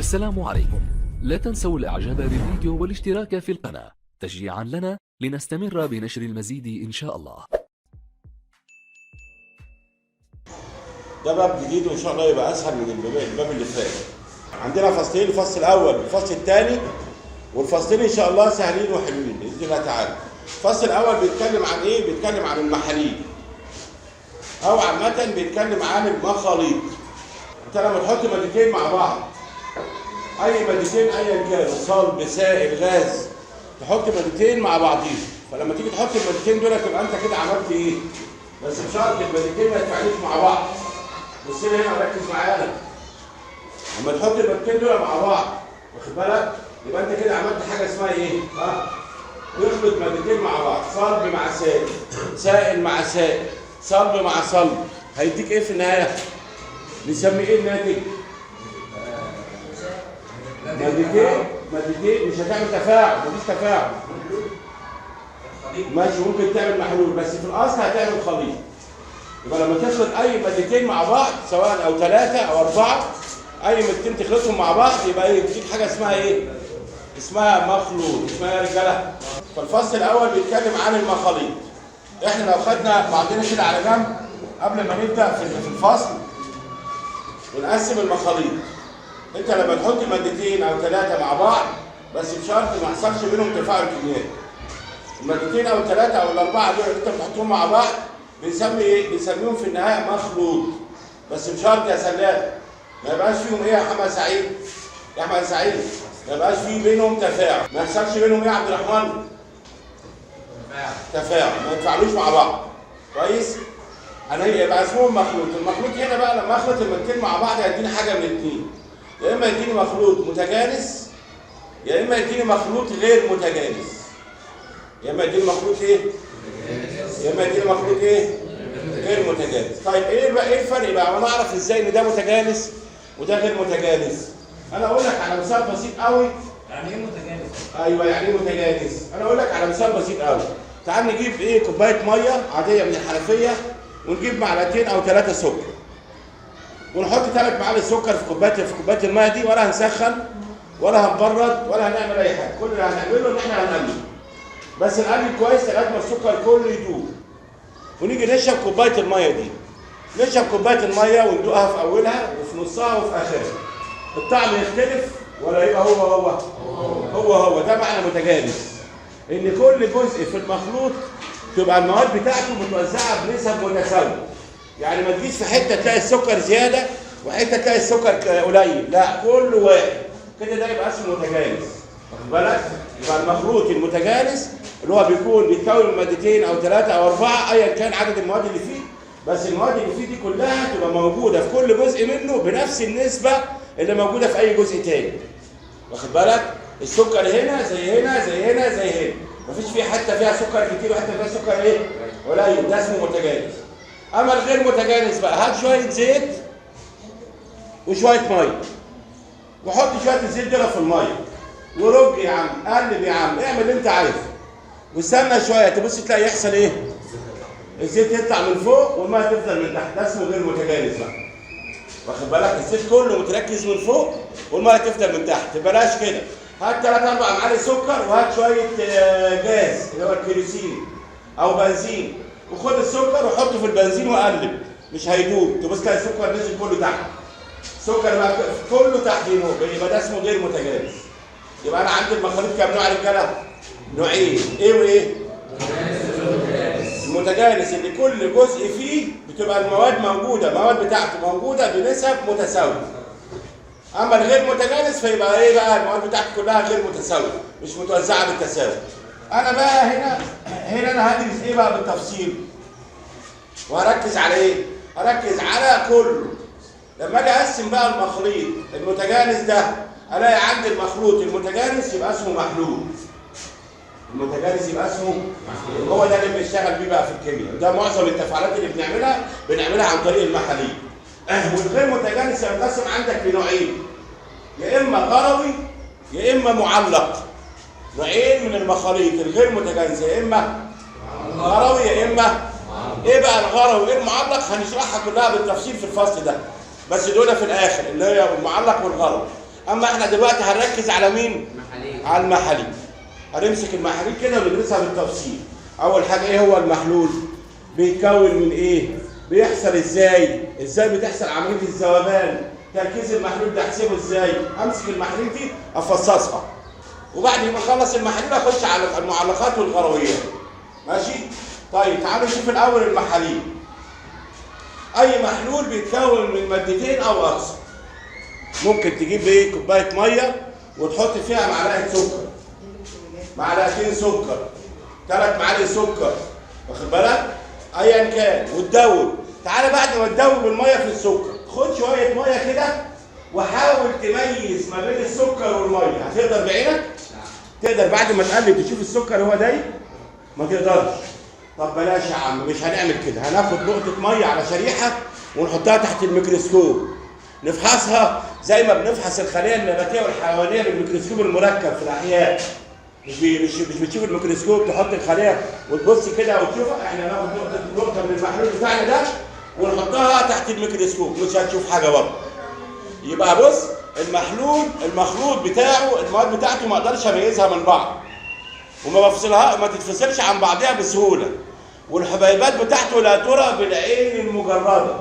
السلام عليكم. لا تنسوا الاعجاب بالفيديو والاشتراك في القناة تشجيعا لنا لنستمر بنشر المزيد ان شاء الله. ده باب جديد وان شاء الله يبقى اسهل من الباب اللي فات. عندنا فصلين، الفصل الاول والفصل الثاني، والفصلين ان شاء الله سهلين وحلوين باذن الله تعالى. الفصل الاول بيتكلم عن ايه؟ بيتكلم عن المحاليل او عامه بيتكلم عن المخاليط. انت لما تحط مادتين مع بعض، اي مادتين ايا كان، صلب سائل غاز، تحط مادتين مع بعضيهم، فلما تيجي تحط المادتين دول تبقى انت كده عملت ايه؟ بس بشرط المادتين ما يتفاعلوش مع بعض. بص لي هنا وركز معايا. لما تحط المادتين دول مع بعض، واخد بالك؟ يبقى انت كده عملت حاجه اسمها ايه؟ تخلط مادتين مع بعض، صلب مع سائل، سائل مع سائل، صلب مع صلب، هيديك ايه في النهايه؟ نسميه ايه الناتج؟ مادتين مش هتعمل تفاعل، مفيش تفاعل. ماشي، ممكن تعمل محلول بس في الاصل هتعمل خليط. يبقى لما تخلط اي مادتين مع بعض سواء او 3 أو 4، اي مادتين تخلطهم مع بعض يبقى يديك حاجه اسمها ايه؟ اسمها مخلوط. اسمها ايه يا رجاله؟ فالفصل الاول بيتكلم عن المخاليط. احنا لو خدنا بعضنا كده على جنب قبل ما نبدا في الفصل ونقسم المخاليط. انت لما تحط مادتين او 3 مع بعض بس بشرط ما يحصلش بينهم تفاعل كيميائي. المادتين او 3 أو 4 دول اللي انت بتحطهم مع بعض بنسمي ايه؟ بنسميهم في النهايه مخلوط. بس بشرط يا سلام ما يبقاش فيهم ايه يا محمد سعيد؟ يا احمد سعيد، ما يبقاش فيه بينهم تفاعل. ما يحصلش بينهم ايه يا عبد الرحمن؟ تفاعل، ما يتفاعلوش مع بعض. كويس؟ انا يبقى اسمهم مخلوط. المخلوط هنا بقى لما اخلط المادتين مع بعض هيديني حاجه من الاثنين. يا اما يديني مخلوط متجانس يا اما يديني مخلوط غير متجانس. يا اما يديني مخلوط ايه؟ يا اما يديني مخلوط ايه؟ غير متجانس. طيب ايه بقى ايه الفرق بقى؟ وانا اعرف ازاي ان ده متجانس وده غير متجانس؟ انا اقول لك على مثال بسيط قوي. يعني ايه متجانس؟ ايوه يعني ايه متجانس؟ انا اقول لك على مثال بسيط قوي. تعال نجيب ايه؟ كوبايه ميه عاديه من الحنفيه ونجيب معلقتين او 3 سكر. ونحط 3 معالق سكر في كوبايه الميه دي، ولا هنسخن ولا هنبرد ولا هنعمل اي حاجه. كل اللي هنعمله ان احنا هنقلب. بس نقلب كويس لغايه ما السكر كله يدوب. ونيجي نشرب كوبايه الميه دي. نشرب كوبايه الميه وندوقها في اولها وفي نصها وفي اخرها. الطعم يختلف ولا يبقى هو؟ ده معنى متجانس. ان كل جزء في المخلوط تبقى المواد بتاعته متوزعه بنسب متساويه. يعني ما تجيش في حته تلاقي السكر زياده وحته تلاقي السكر قليل، لا كله واحد. كده ده يبقى اسمه متجانس. واخد بالك؟ يبقى المخلوط المتجانس اللي هو بيتكون من مادتين او 3 أو 4 ايا كان عدد المواد اللي فيه، بس المواد اللي فيه دي كلها تبقى موجوده في كل جزء منه بنفس النسبه اللي موجوده في اي جزء تاني. واخد بالك؟ السكر هنا زي هنا زي هنا زي هنا، مفيش فيه حته فيها سكر كتير وحته فيها سكر ايه؟ قليل. ده اسمه متجانس. اما الغير متجانس بقى، هات شويه زيت وشويه ميه وحط شويه الزيت دول في الميه ورج يا عم، قلب يا عم، اعمل اللي انت عايزه واستنى شويه تبص تلاقي يحصل ايه؟ الزيت يطلع من فوق والميه تفضل من تحت. ده اسمه غير متجانس بقى. واخد بالك؟ الزيت كله متركز من فوق والميه تفضل من تحت. بلاش كده. هات 3 4 معالق سكر وهات شويه جاز اللي هو الكيروسين او بنزين، وخد السكر وحطه في البنزين وقلب، مش هيدوب. تبص تلاقي السكر نزل كله تحت. السكر بقى كله تحت هنا، يبقى ده اسمه غير متجانس. يبقى انا عندي المخاليط كام نوع يا رجاله؟ نوعين. ايه وايه؟ المتجانس اللي كل جزء فيه بتبقى المواد موجوده، المواد بتاعته موجوده بنسب متساويه. اما الغير متجانس فيبقى ايه بقى؟ المواد بتاعته كلها غير متساويه، مش متوزعه بالتساوي. انا بقى هنا انا هدرس ايه بقى بالتفصيل؟ وهركز على ايه؟ هركز على كله. لما اجي اقسم بقى المخليط المتجانس ده، الاقي عندي المخلوط المتجانس يبقى اسمه محلول. المتجانس يبقى اسمه محلول. هو ده اللي بنشتغل بيه بقى في الكيمياء. ده معظم التفاعلات اللي بنعملها عن طريق المحاليل. والغير متجانس ينقسم عندك لنوعين، يا اما غروي يا اما معلق. نوعين من المخاليط الغير متجانسه، يا اما غروي يا اما ايه بقى الغروي وايه المعلق؟ هنشرحها كلها بالتفصيل في الفصل ده، بس دول في الاخر اللي هي المعلق والغروي. اما احنا دلوقتي هنركز على مين؟ محاليل. على المحاليل. هنمسك المحاليل كده وندرسها بالتفصيل. اول حاجه ايه هو المحلول؟ بيتكون من ايه؟ بيحصل ازاي؟ ازاي بتحصل عمليه الذوبان؟ تركيز المحلول ده احسبه ازاي؟ امسك المحاليل دي افصصها، وبعد ما اخلص المحاليل اخش على المعلقات والغرويات. ماشي؟ طيب تعالوا نشوف الاول المحاليل. اي محلول بيتكون من مادتين او اكثر. ممكن تجيب ايه؟ كوبايه ميه وتحط فيها معلقه سكر، معلقتين سكر، 3 معالق سكر، واخد بالك؟ ايا كان، وتدوب. تعالى بعد ما تدوب الميه في السكر، خد شويه ميه كده وحاول تميز ما بين السكر والميه. هتقدر بعينك؟ تقدر بعد ما تقلب تشوف السكر هو دايب؟ ما تقدرش. طب بلاش يا عم، مش هنعمل كده. هناخد نقطه ميه على شريحه ونحطها تحت الميكروسكوب، نفحصها زي ما بنفحص الخلايا النباتيه والحيوانيه بالميكروسكوب المركب في الاحياء. مش بتشوف الميكروسكوب تحط الخليه وتبص كده وتشوفها. احنا هناخد نقطه من المحلول بتاعنا ده ونحطها تحت الميكروسكوب، مش هتشوف حاجه برضه. يبقى بص، المخلوط بتاعه، المواد بتاعته ما اقدرش اميزها من بعض وما بفصلها، ما تتفصلش عن بعضها بسهوله. والحبيبات بتاعته لا ترى بالعين المجرده.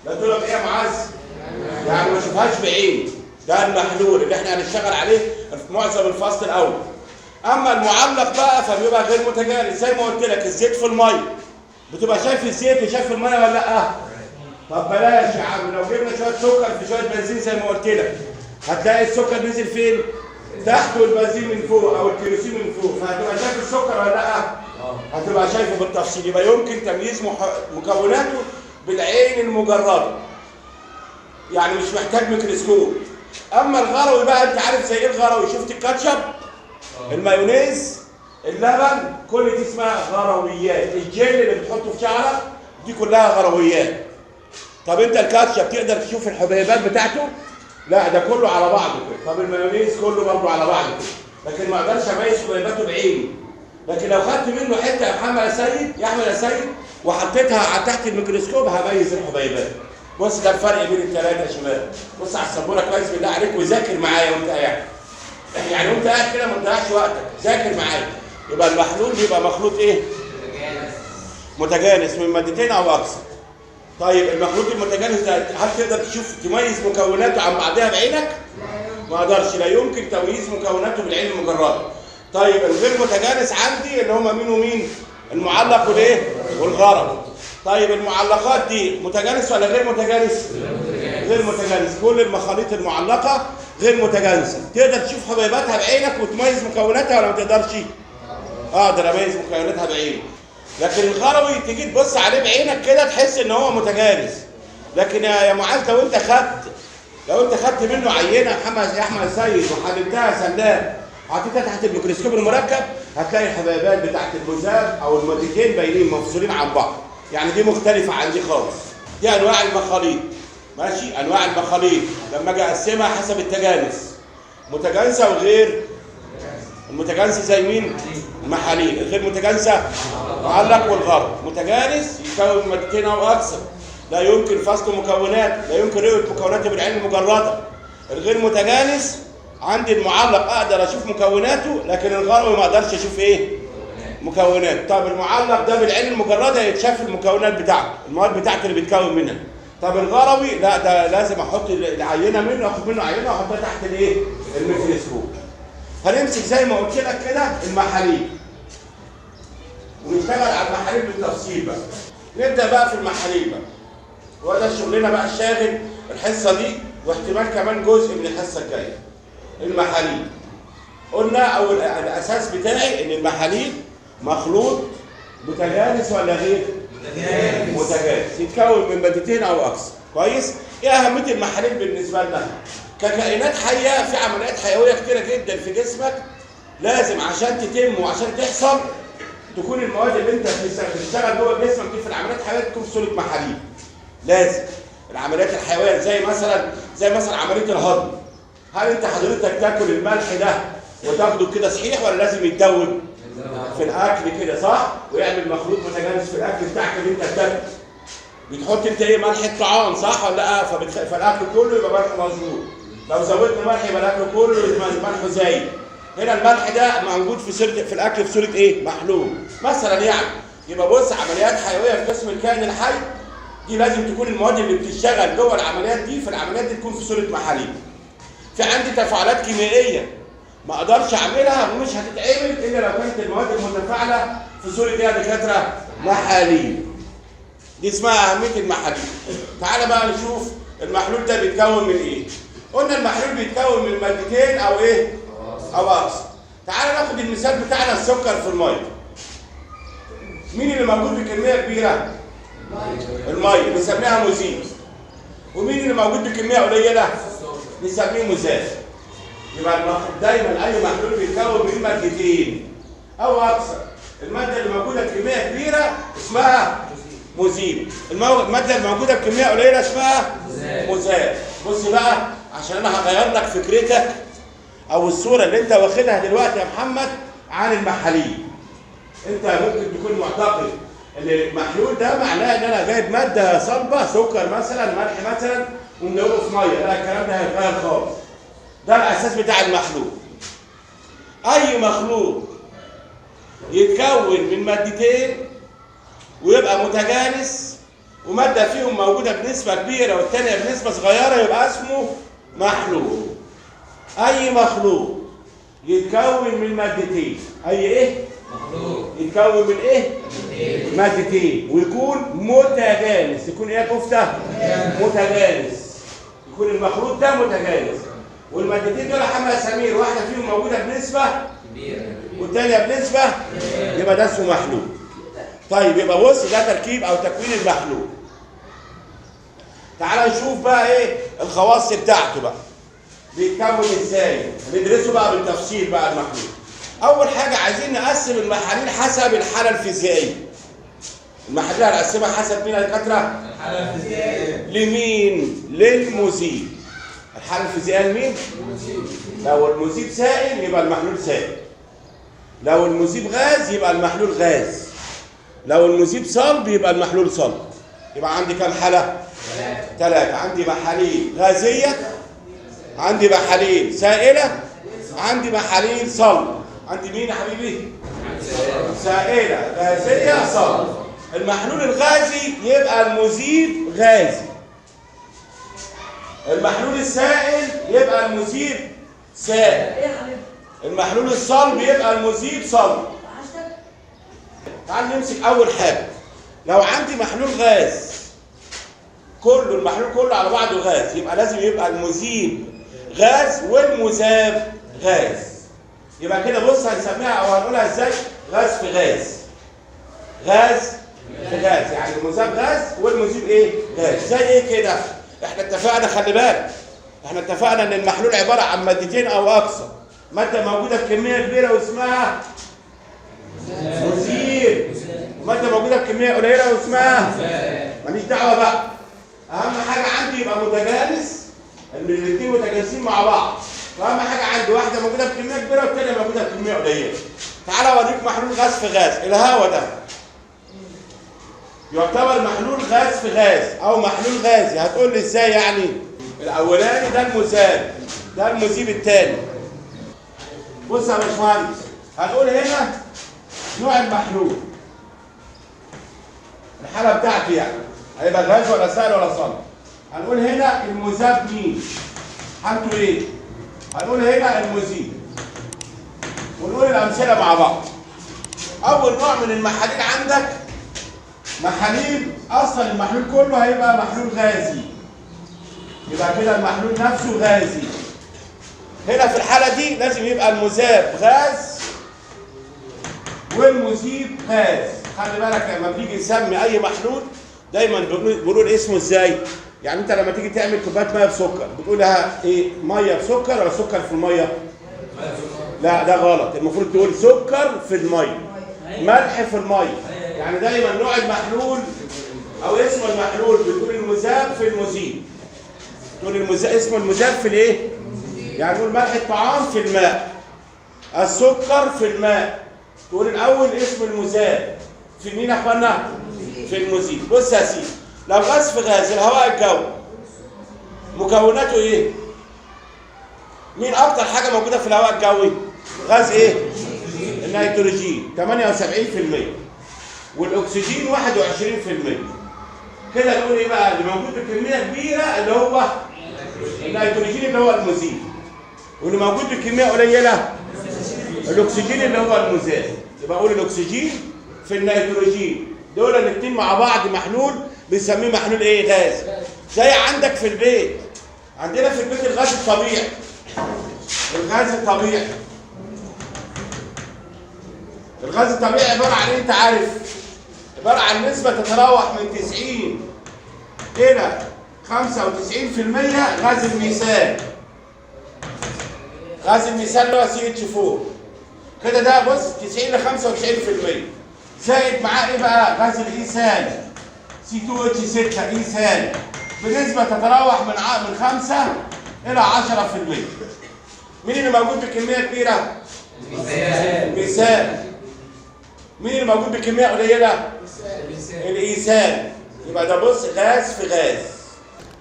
لا ترى بايه يا معز؟ يعني ما اشوفهاش بعيني. ده المحلول اللي احنا هنشتغل عليه في معظم الفصل الاول. اما المعلق بقى فبيبقى غير متجانس. زي ما قلت لك، الزيت في الميه بتبقى شايف الزيت وشايف الميه ولا لا؟ طب بلاش يا عم، لو جبنا شويه سكر في شويه بنزين زي ما قلت لك، هتلاقي السكر نزل فين؟ تحت، والبنزين من فوق او الكيروسين من فوق، فهتبقى شايف السكر ولا لا؟ هتبقى شايفه بالتفصيل. يبقى يمكن تمييز مكوناته بالعين المجرده، يعني مش محتاج ميكروسكوب. اما الغروي بقى، انت عارف زي ايه الغروي؟ شفت الكاتشب، المايونيز، اللبن، كل دي اسمها غرويات. الجل اللي بتحطه في شعرك دي كلها غرويات. طب انت الكاتشب تقدر تشوف الحبيبات بتاعته؟ لا، ده كله على بعضه كده. طب المايونيز كله برضه على بعضه كده، لكن ما اقدرش اميز حبيباته بعيني. لكن لو خدت منه حته يا محمد يا احمد يا سيد وحطيتها تحت الميكروسكوب هميز الحبيبات. بص، ده الفرق بين الثلاثه يا شباب. بص على السبوره كويس بالله عليك وذاكر معايا وانت قاعد. يعني وانت قاعد كده ما تضيعش وقتك، ذاكر معايا. يبقى المحلول بيبقى مخلوط ايه؟ متجانس من مادتين او اكثر. طيب المخلوط المتجانس ده هل تقدر تميز مكوناته عن بعضها بعينك؟ ما اقدرش، لا يمكن تمييز مكوناته بالعين المجرده. طيب الغير متجانس عندي اللي هم مين ومين؟ المعلق والايه؟ والغرض. طيب المعلقات دي متجانس ولا غير متجانس؟ غير متجانس. كل المخاليط المعلقه غير متجانسه. تقدر تشوف حبيباتها بعينك وتميز مكوناتها ولا ما تقدرش؟ اقدر اميز مكوناتها بعيني. لكن الغروي تيجي تبص عليه بعينك كده تحس ان هو متجانس. لكن يا معاذ لو انت خدت منه عينه يا احمد سيد وحللتها سلام، حطيتها تحت الميكروسكوب المركب، هتلاقي الحبيبات بتاعت المذاب او المادتين باينين مفصولين عن بعض. يعني دي مختلفه عن دي خالص. دي انواع المخاليط. ماشي؟ انواع المخاليط لما اجي اقسمها حسب التجانس، متجانسه وغير المتجانسه. زي مين؟ المحاليل. الغير متجانسه معلق والغرض. متجانس يكون مادتين او اكثر، لا يمكن فصل مكونات، لا يمكن رؤيه مكوناته بالعين المجرده. الغير متجانس عندي المعلق اقدر اشوف مكوناته، لكن الغروي ما اقدرش اشوف ايه؟ مكونات. طب المعلق ده بالعين المجرده يتشاف المكونات بتاعته، المواد بتاعته اللي بيتكون منها. طب الغروي لا، ده لازم احط العينه منه، اخد منه عينه واحطها تحت الايه؟ الميكروسكوب. هنمسك زي ما قلت لك كده المحاليل ونشتغل على المحاليل بالتفصيل بقى. نبدا بقى في المحاليل بقى، وده شغلنا بقى الشاغل الحصه دي، واحتمال كمان جزء من الحصه الجايه. المحاليل قلنا اول الاساس بتاعي ان المحاليل مخلوط متجانس ولا غير متجانس، يتكون من مادتين او اكثر. كويس؟ ايه اهميه المحاليل بالنسبه لنا؟ ككائنات حيه في عمليات حيويه كتيره جدا في جسمك، لازم عشان تتم وعشان تحصل تكون المواد اللي انت بتشتغل جوه جسمك دي في العمليات الحيويه تكون في صوره محاليل. لازم العمليات الحيويه زي مثلا عمليه الهضم. هل انت حضرتك تاكل الملح ده وتاخده كده صحيح ولا لازم يتدوب في الاكل كده، صح؟ ويعمل مخلوط متجانس في الاكل بتاعك اللي انت بتاكله. بتحط انت ايه؟ ملح الطعام، صح ولا لا؟ فالاكل كله يبقى ملح مظبوط. لو زودنا ملح يبقى الاكل كله ملح زايد. هنا الملح ده موجود في الاكل في صوره ايه؟ محلول مثلا يعني. يبقى بص، عمليات حيويه في جسم الكائن الحي دي لازم تكون المواد اللي بتشتغل جوه العمليات دي، في العمليات دي تكون في صوره محاليل. في عندي تفاعلات كيميائيه ما اقدرش اعملها ومش هتتعمل الا لو كانت المواد المتفاعله في صوره ايه يا دكاتره؟ محاليل. دي اسمها اهميه المحاليل. تعالى بقى نشوف المحلول ده بيتكون من ايه؟ قلنا المحلول بيتكون من مادتين او ايه؟ او اكثر. تعالى ناخد المثال بتاعنا، السكر في الميه. مين اللي موجود بكميه كبيره؟ الميه، بنسميها مذيب. ومين اللي موجود بكميه قليله؟ بنسميه مذاب. يبقى دايما اي محلول بيتكون من مادتين او اكثر. الماده اللي موجوده بكميه كبيره اسمها مذيب، الماده الموجوده بكميه قليله اسمها مذاب. بص بقى، عشان انا هغير لك فكرتك او الصوره اللي انت واخدها دلوقتي يا محمد عن المحاليل. انت ممكن تكون معتقد ان المحلول ده معناه ان انا جايب ماده صلبه، سكر مثلا، ملح مثلا، ومدوبه في ميه. لا، الكلام ده هيتغير خالص. ده الاساس بتاع المحلول. اي مخلوط يتكون من مادتين ويبقى متجانس، وماده فيهم موجوده بنسبه كبيره والثانيه بنسبه صغيره، يبقى اسمه محلول. اي مخلوط يتكون من مادتين، اي ايه؟ مخلوط يتكون من ايه؟ مادتين ويكون متجانس. يكون ايه يا كفته؟ متجانس. يكون المخلوط ده متجانس، والمادتين دول حمى سمير، واحده فيهم موجوده بنسبه كبيره والثانيه بنسبه، يبقى ده اسمه محلول. طيب يبقى بص، ده تركيب او تكوين المحلول. تعال نشوف بقى ايه الخواص بتاعته بقى. بيتكون ازاي؟ ندرسه بقى بالتفصيل بقى المحلول. اول حاجه عايزين نقسم المحاليل حسب الحاله الفيزيائيه. المحاليل هنقسمها حسب مين يا دكاتره؟ الحاله الفيزيائيه. لمين؟ للمذيب. الحاله الفيزيائيه لمين؟ المذيب. لو المذيب سائل يبقى المحلول سائل. لو المذيب غاز يبقى المحلول غاز. لو المذيب صلب يبقى المحلول صلب. يبقى عندي كام حاله؟ ثلاثه. عندي محاليل غازيه، عندي محاليل سائله، عندي محاليل صلب. عندي مين يا حبيبي؟ سائله، غازيه، صلب. المحلول الغازي يبقى المذيب غازي. المحلول السائل يبقى المذيب سائل. المحلول الصلب يبقى المذيب صلب. تعال نمسك اول حاجه. لو عندي محلول غاز، كله المحلول كله على بعضه غاز، يبقى لازم يبقى المذيب غاز والمذاب غاز. يبقى كده بص، هنسميها او هنقولها ازاي؟ غاز في غاز. غاز في غاز، يعني المذاب غاز والمذيب ايه؟ غاز. زي ايه كده؟ احنا اتفقنا، خلي بالك، احنا اتفقنا ان المحلول عباره عن مادتين او اكثر. ماده موجوده بكميه كبيره واسمها مذيب، وماده موجوده بكميه قليله واسمها ماليش دعوه بقى. اهم حاجه عندي يبقى متجانس، ان الاثنين متجانسين مع بعض. واهم حاجه عندي واحده موجوده بكميه كبيره والثانيه موجوده بكميه قليله. تعالى اوريك محلول غاز في غاز. الهواء ده يعتبر محلول غاز في غاز او محلول غازي. هتقول لي ازاي يعني؟ الاولاني ده المذاب، ده المذيب الثاني. بص يا باشمهندس، هنقول هنا نوع المحلول، الحاله بتاعتي يعني هيبقى غاز ولا سائل ولا صلب. هنقول هنا المذاب مين؟ حالته ايه؟ هنقول هنا المذيب، ونقول الامثله مع بعض. اول نوع من المحاليل عندك محاليل اصلا المحلول كله هيبقى محلول غازي، يبقى كده المحلول نفسه غازي. هنا في الحاله دي لازم يبقى المذاب غاز والمذيب غاز. خلي بالك لما بنيجي نسمي اي محلول دايما بنقول اسمه ازاي؟ يعني انت لما تيجي تعمل كوبايه ميه بسكر بتقولها ايه؟ ميه بسكر ولا سكر في الميه؟ لا، ده غلط. المفروض تقول سكر في الميه، ملح في الميه. يعني دايما نوع المحلول او اسم المحلول بتقول المذاب في المذيب. تقول اسم المذاب في الايه؟ يعني نقول ملح الطعام في الماء، السكر في الماء. تقول الاول اسم المذاب في مين يا اخوانا؟ في المذيب. بص يا سيدي، لو غاز في غاز، الهواء الجوي مكوناته ايه؟ مين اكتر حاجه موجوده في الهواء الجوي؟ غاز ايه؟ النيتروجين 78%، والاكسجين 21%. كده نقول ايه بقى؟ اللي موجود بكميه كبيره اللي هو النيتروجين اللي هو المذيب، واللي موجود بكميه قليله الاكسجين اللي هو المذاب. يبقى اقول الاكسجين في النيتروجين دول الاثنين مع بعض محلول بنسميه محلول ايه؟ غاز. زي عندك في البيت، عندنا في البيت الغاز الطبيعي. الغاز الطبيعي عباره عن ايه؟ انت عارف؟ عباره عن نسبه تتراوح من 90 الى 95% غاز الميثان. غاز الميثان اللي هو CH4 كده، ده بص 90 ل 95%. زائد معاه ايه بقى؟ غاز الايثان C2H6 ايثان بنسبه تتراوح من 5 الى 10%. مين اللي موجود بكميه كبيره؟ الميثان. مين اللي موجود بكميه قليله؟ الايثان. يبقى ده بص غاز في غاز.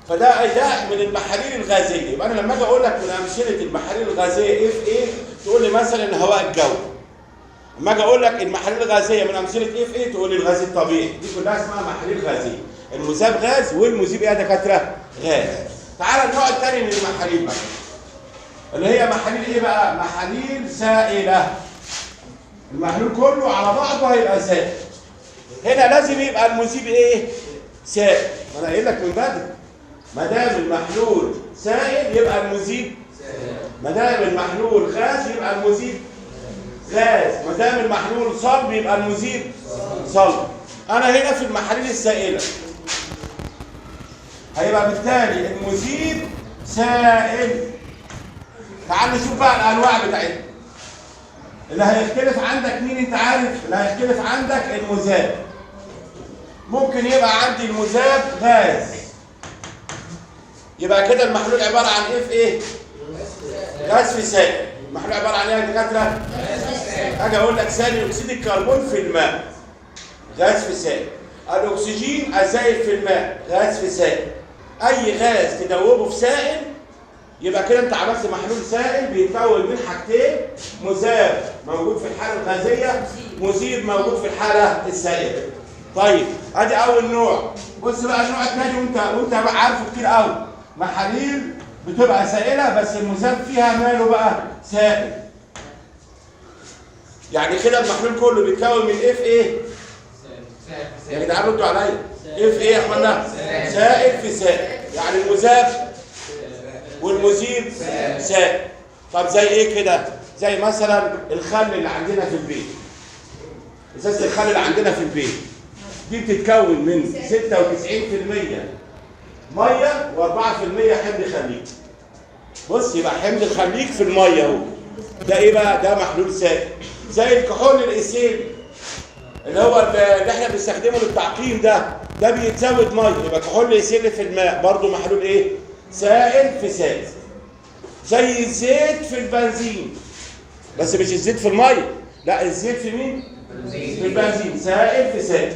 فده من المحاليل الغازيه. يبقى انا لما اجي اقول لك من امثله المحاليل الغازيه ايه في ايه، تقول لي مثلا الهواء الجوي. لما اجي اقول لك المحاليل الغازيه من امثله ايه في ايه، تقول لي الغاز الطبيعي. دي كلها اسمها محاليل غازيه. المذاب غاز والمذيب ايه يا دكاتره؟ غاز. تعالى النوع الثاني من المحاليل بقى، اللي هي محاليل ايه بقى؟ محاليل سائله. المحلول كله على بعضه هيبقى سائل. هنا لازم يبقى المذيب ايه؟ سائل. ما انا قايل لك من بدري، ما دام المحلول سائل يبقى المذيب سائل. ما دام المحلول غاز يبقى المذيب غاز. ما دام المحلول صلب يبقى المذيب صلب. انا هنا في المحاليل السائله هيبقى بالتالي المذيب سائل. تعال نشوف بقى الانواع بتاعتها. اللي هيختلف عندك مين انت عارف؟ اللي هيختلف عندك المذاب. ممكن يبقى عندي المذاب غاز، يبقى كده المحلول عباره عن ايه في ايه؟ غاز في سائل. المحلول عباره عن ايه يا دكاتره؟ اجي اقول لك ثاني اكسيد الكربون في الماء غاز في سائل. الاكسجين الزائد في الماء غاز في سائل. اي غاز تدوبه في سائل يبقى كده انت عملت محلول سائل بيتكون من حاجتين، مذاب موجود في الحاله الغازيه، مذيب موجود في الحاله السائله. طيب ادي اول نوع. بص بقى النوع الثاني، وانت بقى عارفه كتير قوي. محاليل بتبقى سائله بس المذاب فيها ماله بقى؟ سائل. يعني كده المحلول كله بيتكون من ايه في ايه؟ يا جدعان ردوا عليا. ايه في ايه يا اخوانا؟ سائل في سائل. يعني المذاب والمذيب سائل. طب زي ايه كده؟ زي مثلا الخل اللي عندنا في البيت. ازازه الخل اللي عندنا في البيت دي بتتكون من 96% ميه و4% حمض خليج. بص يبقى حمض الخليج في الميه اهو. ده ايه بقى؟ ده محلول سائل. زي الكحول الإيثيل اللي هو اللي احنا بنستخدمه للتعقيم، ده بيتزود ميه، يبقى كحول الإيثيل في الماء برضه محلول ايه؟ سائل في سائل. زي الزيت في البنزين، بس مش الزيت في الميه، لا الزيت في مين؟ في البنزين، سائل في سائل.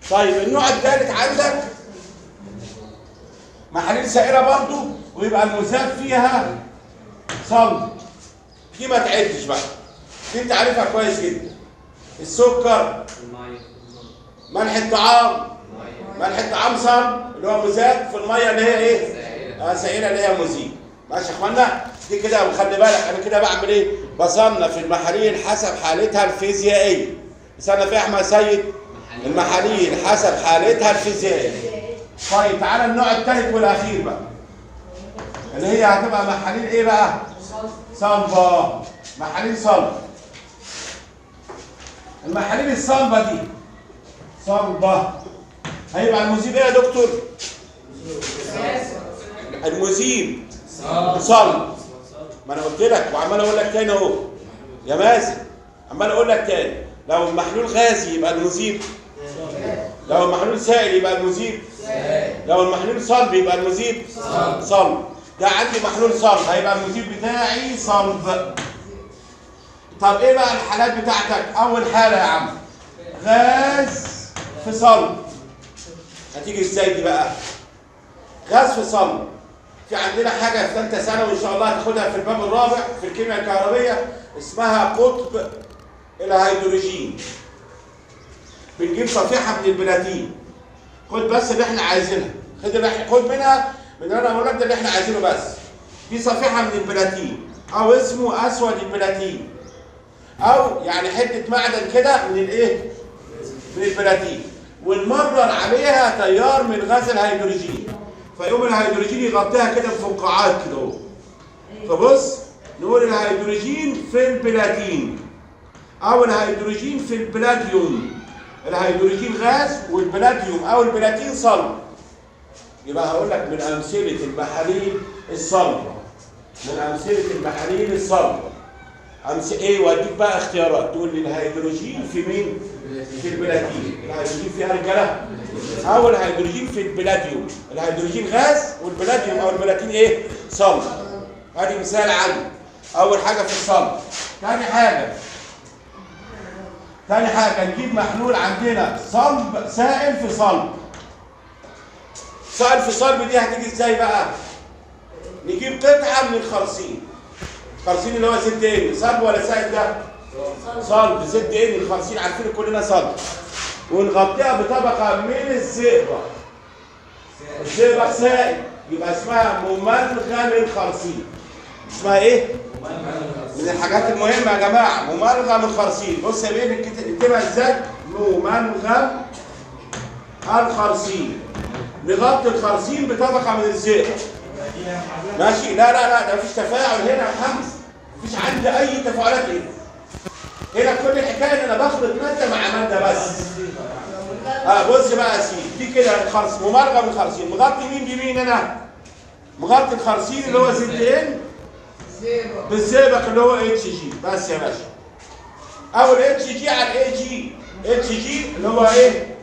طيب النوع الثالث عندك محاليل سائله برضه ويبقى المذاب فيها صلب. دي ما تعدش بقى، دي انت عارفها كويس جدا. السكر، ملح الطعام، ملح الطعام صلب اللي هو مذاب في الميه اللي هي ايه؟ سائله اللي هي مذيب. ماشي يا اخوانا؟ دي كده. وخلي بالك انا كده بعمل ايه؟ بصنف المحاليل حسب حالتها الفيزيائيه. بصنف ايه يا احمد سيد؟ المحاليل حسب حالتها الفيزيائيه. طيب تعالى النوع الثالث والاخير بقى، اللي هي هتبقى محاليل ايه بقى؟ صلبه. محاليل صلبه. المحاليل الصلبه دي صلبه هيبقى المذيب ايه يا دكتور؟ المذيب صلب. ما انا قلت لك وعمال اقول لك تاني اهو يا مازن، عمال اقول لك تاني. لو المحلول غازي يبقى المذيب، لو المحلول سائل يبقى المذيب، لو المحلول صلب يبقى المذيب صلب. ده عندي محلول صلب هيبقى المذيب بتاعي صلب. طب ايه بقى الحالات بتاعتك؟ اول حاله يا عم غاز في صلب. هتيجي ازاي دي بقى؟ غاز في صلب في عندنا حاجه في ثالثه ثانوي ان شاء الله هتاخدها في الباب الرابع في الكيمياء الكهربيه اسمها قطب الهيدروجين. بنجيب صفيحه من البلاتين. خد بس اللي احنا عايزينها، خد منها من اللي انا بقول لك ده اللي احنا عايزينه بس. دي صفيحه من البلاتين او اسمه اسود البلاتين، او يعني حته معدن كده من الايه؟ من البلاتين، ونمرر عليها تيار من غاز الهيدروجين، فيقوم الهيدروجين يغطيها كده بفقاعات كده اهو. فبص نقول الهيدروجين في البلاتين او الهيدروجين في البلاتيوم. الهيدروجين غاز والبلاتيوم او البلاتين صلب. يبقى هقول لك من امثله المحاليل الصلبه، من امثله المحاليل الصلبه ايه، واديك بقى اختيارات تقول لي الهيدروجين في مين؟ في البلاتين. الهيدروجين فيها رجاله او الهيدروجين في البلاتيوم. الهيدروجين غاز والبلاتيوم او البلاتين ايه؟ صلب. ادي مثال عندي. اول حاجه في الصلب. ثاني حاجه نجيب محلول عندنا صلب سائل في صلب. سائل في صلب دي هتيجي ازاي بقى؟ نجيب قطعه من الخرسين. الخرسين اللي هو زد ان، صلب ولا سائل ده؟ صلب. زد ان الخرسين عارفين كلنا صلب. ونغطيها بطبقه من الزئبق. الزئبق سائل يبقى اسمها مملغم الخرسين. اسمها ايه؟ من الحاجات المهمه يا جماعه مملغم الخرسين. بص يا بيه نكتبها ازاي؟ مملغم الخرسين. نغطي الخرسين بطبقه من الزئبق. ماشي؟ لا ده مفيش تفاعل هنا يا محمد. مفيش عندي اي تفاعلات هنا. هنا كل الحكايه ان انا بخلط ماده مع ماده بس. بص بقى يا سيدي دي كده الخرسين مملغم الخرسين. مغطي مين بمين انا؟ مغطي الخرسين اللي هو زد ان بالزئبق اللي هو اتش جي بس يا باشا. او الاتش جي على الاي جي. اتش جي اللي هو ايه؟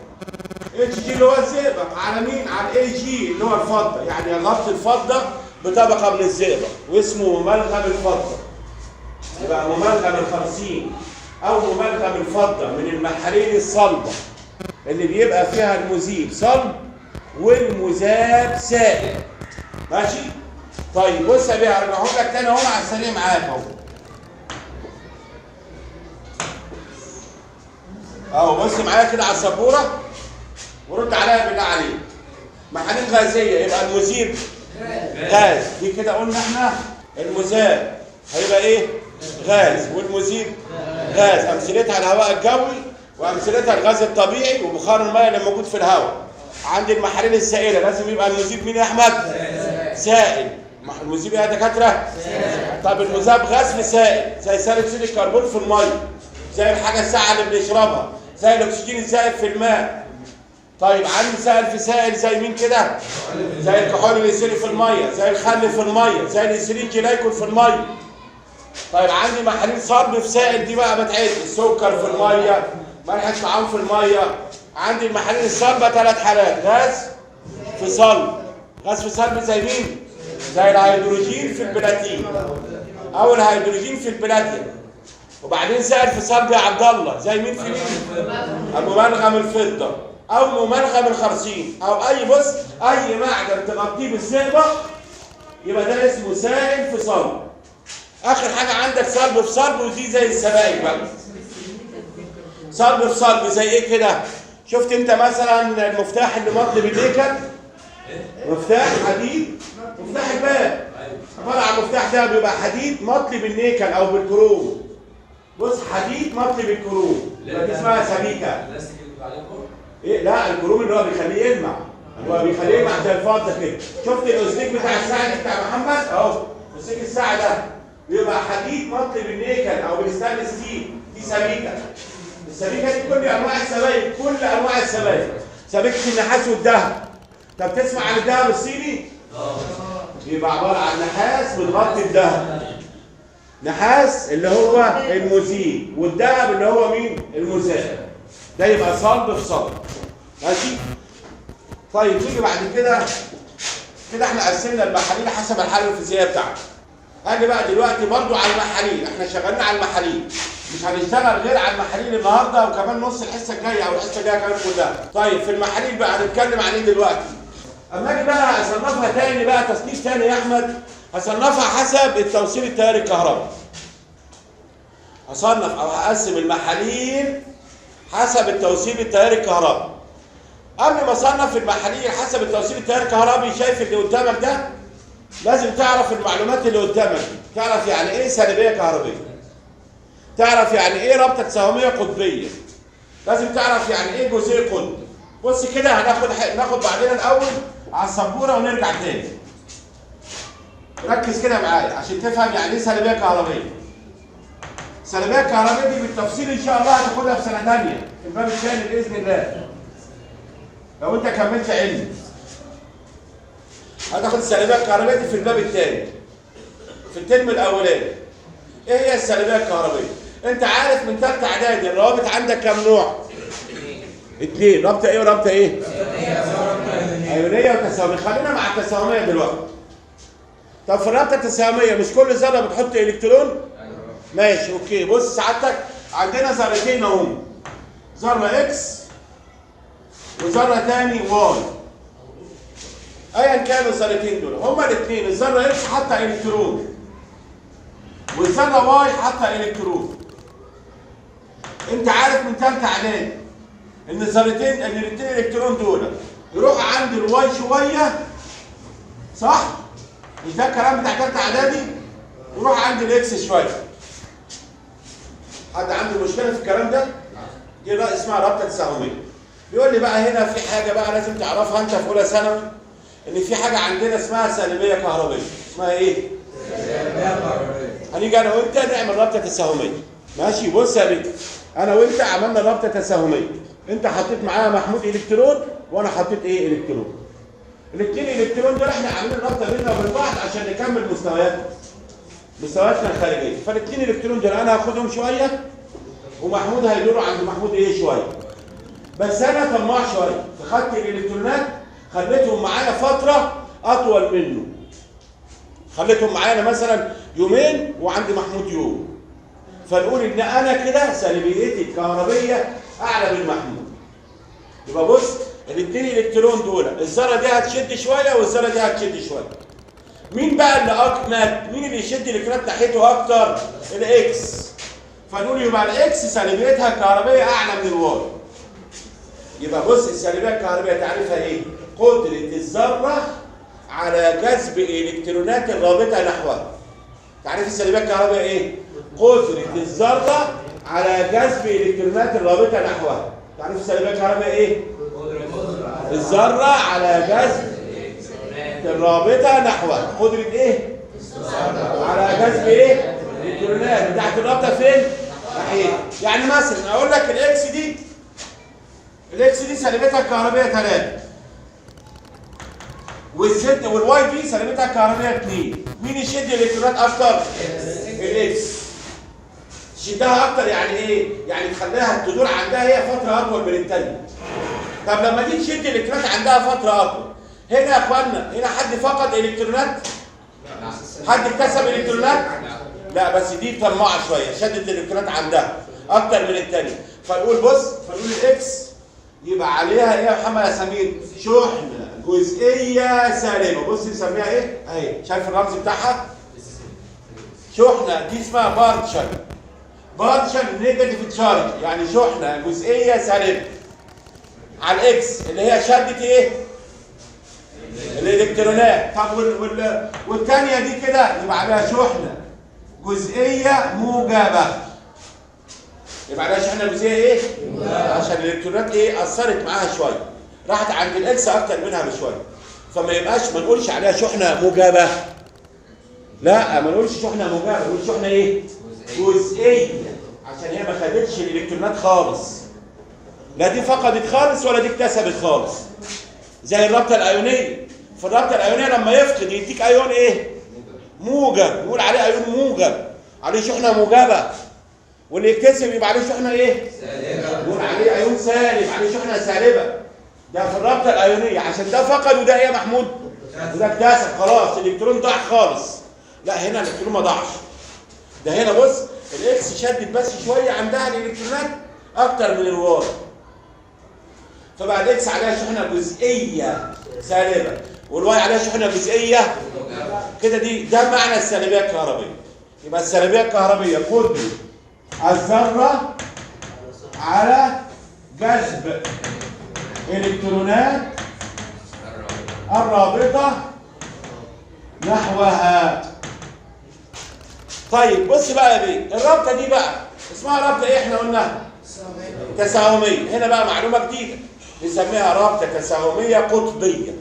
اتش جي اللي هو الزئبق على مين؟ على الاي جي اللي هو الفضه. يعني اغطي الفضه بطبقه من الزئبق واسمه مملغم الفضه. يبقى مملغم الخرسين او مملغم الفضه من المحاليل الصلبه اللي بيبقى فيها المذيب صلب والمذاب سائل. ماشي؟ طيب بص يا بيه هرجعهم لك تاني اهو على السريع معاك اهو. بص معايا كده على السبوره ورد عليا بالله عليك. محاليل غازيه يبقى المذيب غاز. دي كده قلنا احنا المذاب هيبقى ايه؟ غاز. والمذيب غاز. امثلتها الهواء الجوي وامثلتها الغاز الطبيعي وبخار الماء اللي موجود في الهواء. عندي المحاليل السائله لازم يبقى المذيب مين يا احمد؟ سائل. المذيب ايه يا دكاتره؟ طب المذاب غاز في سائل زي ثاني اكسيد الكربون في الميه، زي الحاجه الساقعه اللي بنشربها، زي الاكسجين الزائد في الماء. طيب عندي سائل في سائل زي مين كده؟ زي الكحول الإيثيلي في الميه، زي الخل في الميه، زي الإيثيلين جلايكول في الميه. طيب عندي محاليل صلب في سائل دي بقى بتعد السكر في الميه، ملح الطعام في الميه. عندي المحاليل الصلبه 3 حالات: غاز في صلب. غاز في صلب زي مين؟ زي الهيدروجين في البلاتين او الهيدروجين في البلاتين. وبعدين سائل في صلب يا عبد الله زي مين في مين؟ مملغم الفضه او مملغم الخرسين او اي معدن تغطيه بالزئبق يبقى ده اسمه سائل في صلب. اخر حاجه عندك صلب في صلب ودي زي السبائك بقى. صلب في صلب زي ايه كده؟ شفت انت مثلا المفتاح اللي مطلي بالنيكل؟ مفتاح حديد، مفتاح الباب عباره عن المفتاح ده بيبقى حديد مطلي بالنيكل او بالكروم. بص حديد مطلي بالكروم يبقى دي اسمها سبيكه. ايه؟ لا الكروم اللي هو بيخليه يلمع، اللي هو بيخليه يلمع زي الفضه كده. شفت الاوستيك بتاع الساعه دي بتاع محمد اهو، اوستيك الساعه ده بيبقى حديد مطلي بالنيكل او بالستانلس ستيل، دي سبيكه. السبيكه دي كل انواع السبائك، كل انواع السبائك، سبيكه النحاس والذهب. طب تسمع عن الذهب الصيني؟ يبقى عباره عن نحاس بتغطي الذهب. نحاس اللي هو المذيب والذهب اللي هو مين؟ المذاب. ده يبقى صلب في صلب. ماشي؟ طيب نيجي بعد كده احنا قسمنا المحاليل حسب الحاله الفيزيائيه بتاعته. هاجي بقى دلوقتي برضو على المحاليل، احنا شغالين على المحاليل. مش هنشتغل غير على المحاليل النهارده وكمان نص الحصه الجايه او الحصه الجايه كمان كلها. طيب في المحاليل بقى هنتكلم عن ايه دلوقتي؟ اما اجي بقى اصنفها تاني بقى تصنيف تاني يا احمد، هصنفها حسب التوصيل التيار الكهربي. هصنف او هقسم المحاليل حسب التوصيل التيار الكهربي. قبل ما اصنف المحاليل حسب التوصيل التيار الكهربي، شايف اللي قدامك ده؟ لازم تعرف المعلومات اللي قدامك دي، تعرف يعني ايه سالبيه كهربيه، تعرف يعني ايه رابطه تساهميه قطبيه، لازم تعرف يعني ايه جزيء قطب. بص كده ناخد بعدين الاول على السبوره ونرجع تاني. ركز كده معايا عشان تفهم يعني ايه سالبيه كهربيه. السالبيه الكهربيه دي بالتفصيل ان شاء الله هتاخدها في سنه ثانيه في الباب الثاني باذن الله. لو انت كملت علم هتاخد السالبيه الكهربيه دي في الباب الثاني في الترم الاولاني. ايه هي السالبيه الكهربيه؟ انت عارف من ثالثه اعدادي الروابط عندك كام نوع؟ 2. رابطه ايه ورابطه ايه؟ ايونيه وتساهميه. خلينا مع التساهميه دلوقتي. طب في الرابطه التساهميه مش كل ذره بتحط الكترون؟ ماشي اوكي. بص سعادتك عندنا ذرتين اهم، ذره اكس وذره ثاني واي. ايا كان الذرتين دول هما الاثنين، الذره اكس حاطه الكترون والذره واي حاطه الكترون. انت عارف من ثالثه اعدادي ان الذرتين ان الاثنين الكترون دول يروحوا عند الواي شويه، صح؟ مش ده الكلام بتاع ثالثه اعدادي؟ يروح عند الاكس شويه. حد عنده مشكله في الكلام ده؟ دي بقى اسمها رابطه تساهميه. بيقول لي بقى هنا في حاجه بقى لازم تعرفها انت في اولى ثانوي، ان في حاجه عندنا اسمها سالبيه كهربيه. اسمها ايه؟ سالبيه كهربيه. هنيجي انا وانت نعمل رابطه تساهميه. ماشي؟ بص يا بيه، انا وانت عملنا رابطه تساهميه. انت حطيت معايا محمود الكترون وانا حطيت ايه؟ الكترون. الاثنين الكترون دول احنا عاملين رابطه بيننا وبين بعض عشان نكمل مستوياتنا الخارجيه. فالاثنين الكترون دول انا هاخدهم شويه ومحمود هيدوروا عند محمود ايه شويه. بس انا طماع شويه فخدت الالكترونات خليتهم معايا فتره اطول منه. خليتهم معايا مثلا يومين وعند محمود يوم. فنقول ان انا كده سالبيتي الكهربيه اعلى من محمود. يبقى بص الاثنين الكترون دول الذره دي هتشد شويه والذره دي هتشد شويه. مين بقى اللي اجمد؟ مين اللي يشد الالكترونات ناحيته اكتر؟ الاكس. فنقول يبقى الاكس سالبيتها الكهربيه اعلى من الواي. يبقى بص السالبيه الكهربيه تعريفها ايه؟ قدره الذره على جذب الالكترونات الرابطه نحوها. تعريف السالبيه الكهربيه ايه؟ قدره الذره على جذب الالكترونات الرابطه نحوها. تعريف السالبيه الكهربيه ايه؟ الذره على جذب الرابطه نحوها. قدره ايه؟ على جذب ايه؟ الالكترونات بتاعت الرابطه فين؟ ناحيتها. يعني مثلا اقول لك الاكس دي سالبيتها الكهربيه 3 والزد والواي دي سالبيتها الكهربيه 2. مين يشد الالكترونات اكتر؟ الاكس. تشدها اكتر يعني ايه؟ يعني تخليها تدور عندها هي فتره اطول من الثانيه. طب لما دي تشد الالكترونات عندها فتره اطول، هنا يا اخوانا هنا حد فقد الكترونات؟ حد اكتسب الكترونات؟ لا بس دي طماعه شويه شدت الالكترونات عندها اكتر من الثانيه. فنقول بص الاكس يبقى عليها ايه يا محمد يا سمير؟ شحنه جزئيه سالبه. بص نسميها ايه؟ اهي شايف الرمز بتاعها؟ شحنه دي اسمها بارشل نيجاتيف تشارج، يعني شحنه جزئيه سالبه على الاكس اللي هي شدت ايه؟ الالكترونات. طب والثانيه دي كده يبقى عليها شحنه جزئيه موجبه. يبقى عليها شحنه جزئيه ايه؟ عشان الالكترونات ايه؟ اثرت معاها شويه، راحت عند الاكس اكتر منها بشويه. فما يبقاش ما نقولش عليها شحنه موجبه. لا ما نقولش شحنه موجبه، نقول شحنه ايه؟ جزئيه، عشان هي ما خدتش الالكترونات خالص. لا دي فقدت خالص ولا دي اكتسبت خالص. زي الرابطه الايونيه. في الرابطه الايونيه لما يفقد يديك ايون ايه؟ موجب، نقول عليه ايون موجب، عليه شحنه موجبه. واللي يكتسب يبقى عليه شحنه ايه؟ سالبه. نقول عليه ايون سالب، عليه شحنه سالبه. ده في الرابطه الايونيه، عشان ده فقد وده ايه يا محمود؟ وده اكتسب خلاص، الالكترون ضاع خالص. لا هنا الالكترون ما ضاعش. ده هنا بص الاكس شدت بس شويه عندها الالكترونات اكتر من الواي. فبقى الاكس عليها شحنه جزئيه سالبه، والواي عليها شحنه جزئيه كده. ده معنى السالبيه الكهربيه. يبقى السالبيه الكهربيه قطب الذره على جذب الكترونات الرابطه نحوها. طيب بص بقى يا بيه، الرابطه دي بقى اسمها رابطه ايه؟ احنا قلنا تساهميه. هنا بقى معلومه جديده، نسميها رابطه تساهميه قطبيه.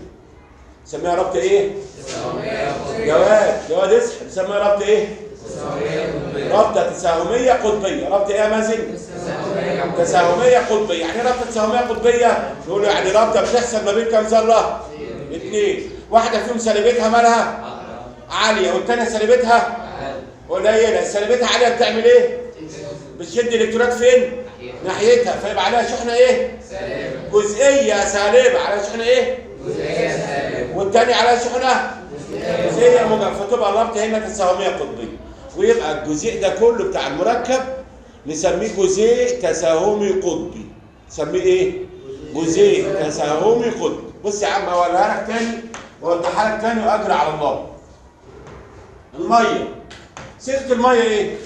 نسميها رابطه ايه؟ تساهميه قطبيه. جواد اصحى، نسميها رابطه ايه؟ تساهميه قطبيه. رابطه تساهميه قطبيه. رابطه ايه يا مازن؟ تساهميه قطبيه. يعني ايه رابطه تساهميه قطبيه؟ نقول يعني رابطه بتحصل ما بين كام ذره؟ اثنين، واحده فيهم سالبتها مالها؟ عاليه، والثانيه سالبتها قليله. سالبتها عاليه بتعمل ايه؟ بتشد الالكترونات فين؟ ناحيتها، فيبقى عليها شحنه ايه؟ سالبه. جزئيه سالبه. عليها شحنه ايه؟ جزئيه سالبه. والثانيه عليها شحنه جزئيه موجبه، فتبقى الرابطه هنا تساهميه قطبيه. ويبقى الجزيء ده كله بتاع المركب نسميه جزيء تساهمي قطبي. نسميه ايه؟ جزيء تساهمي قطبي. بص يا عم هقولها لك تاني واوضحها لك تاني واجري على الله. الميه، صيغه الميه ايه؟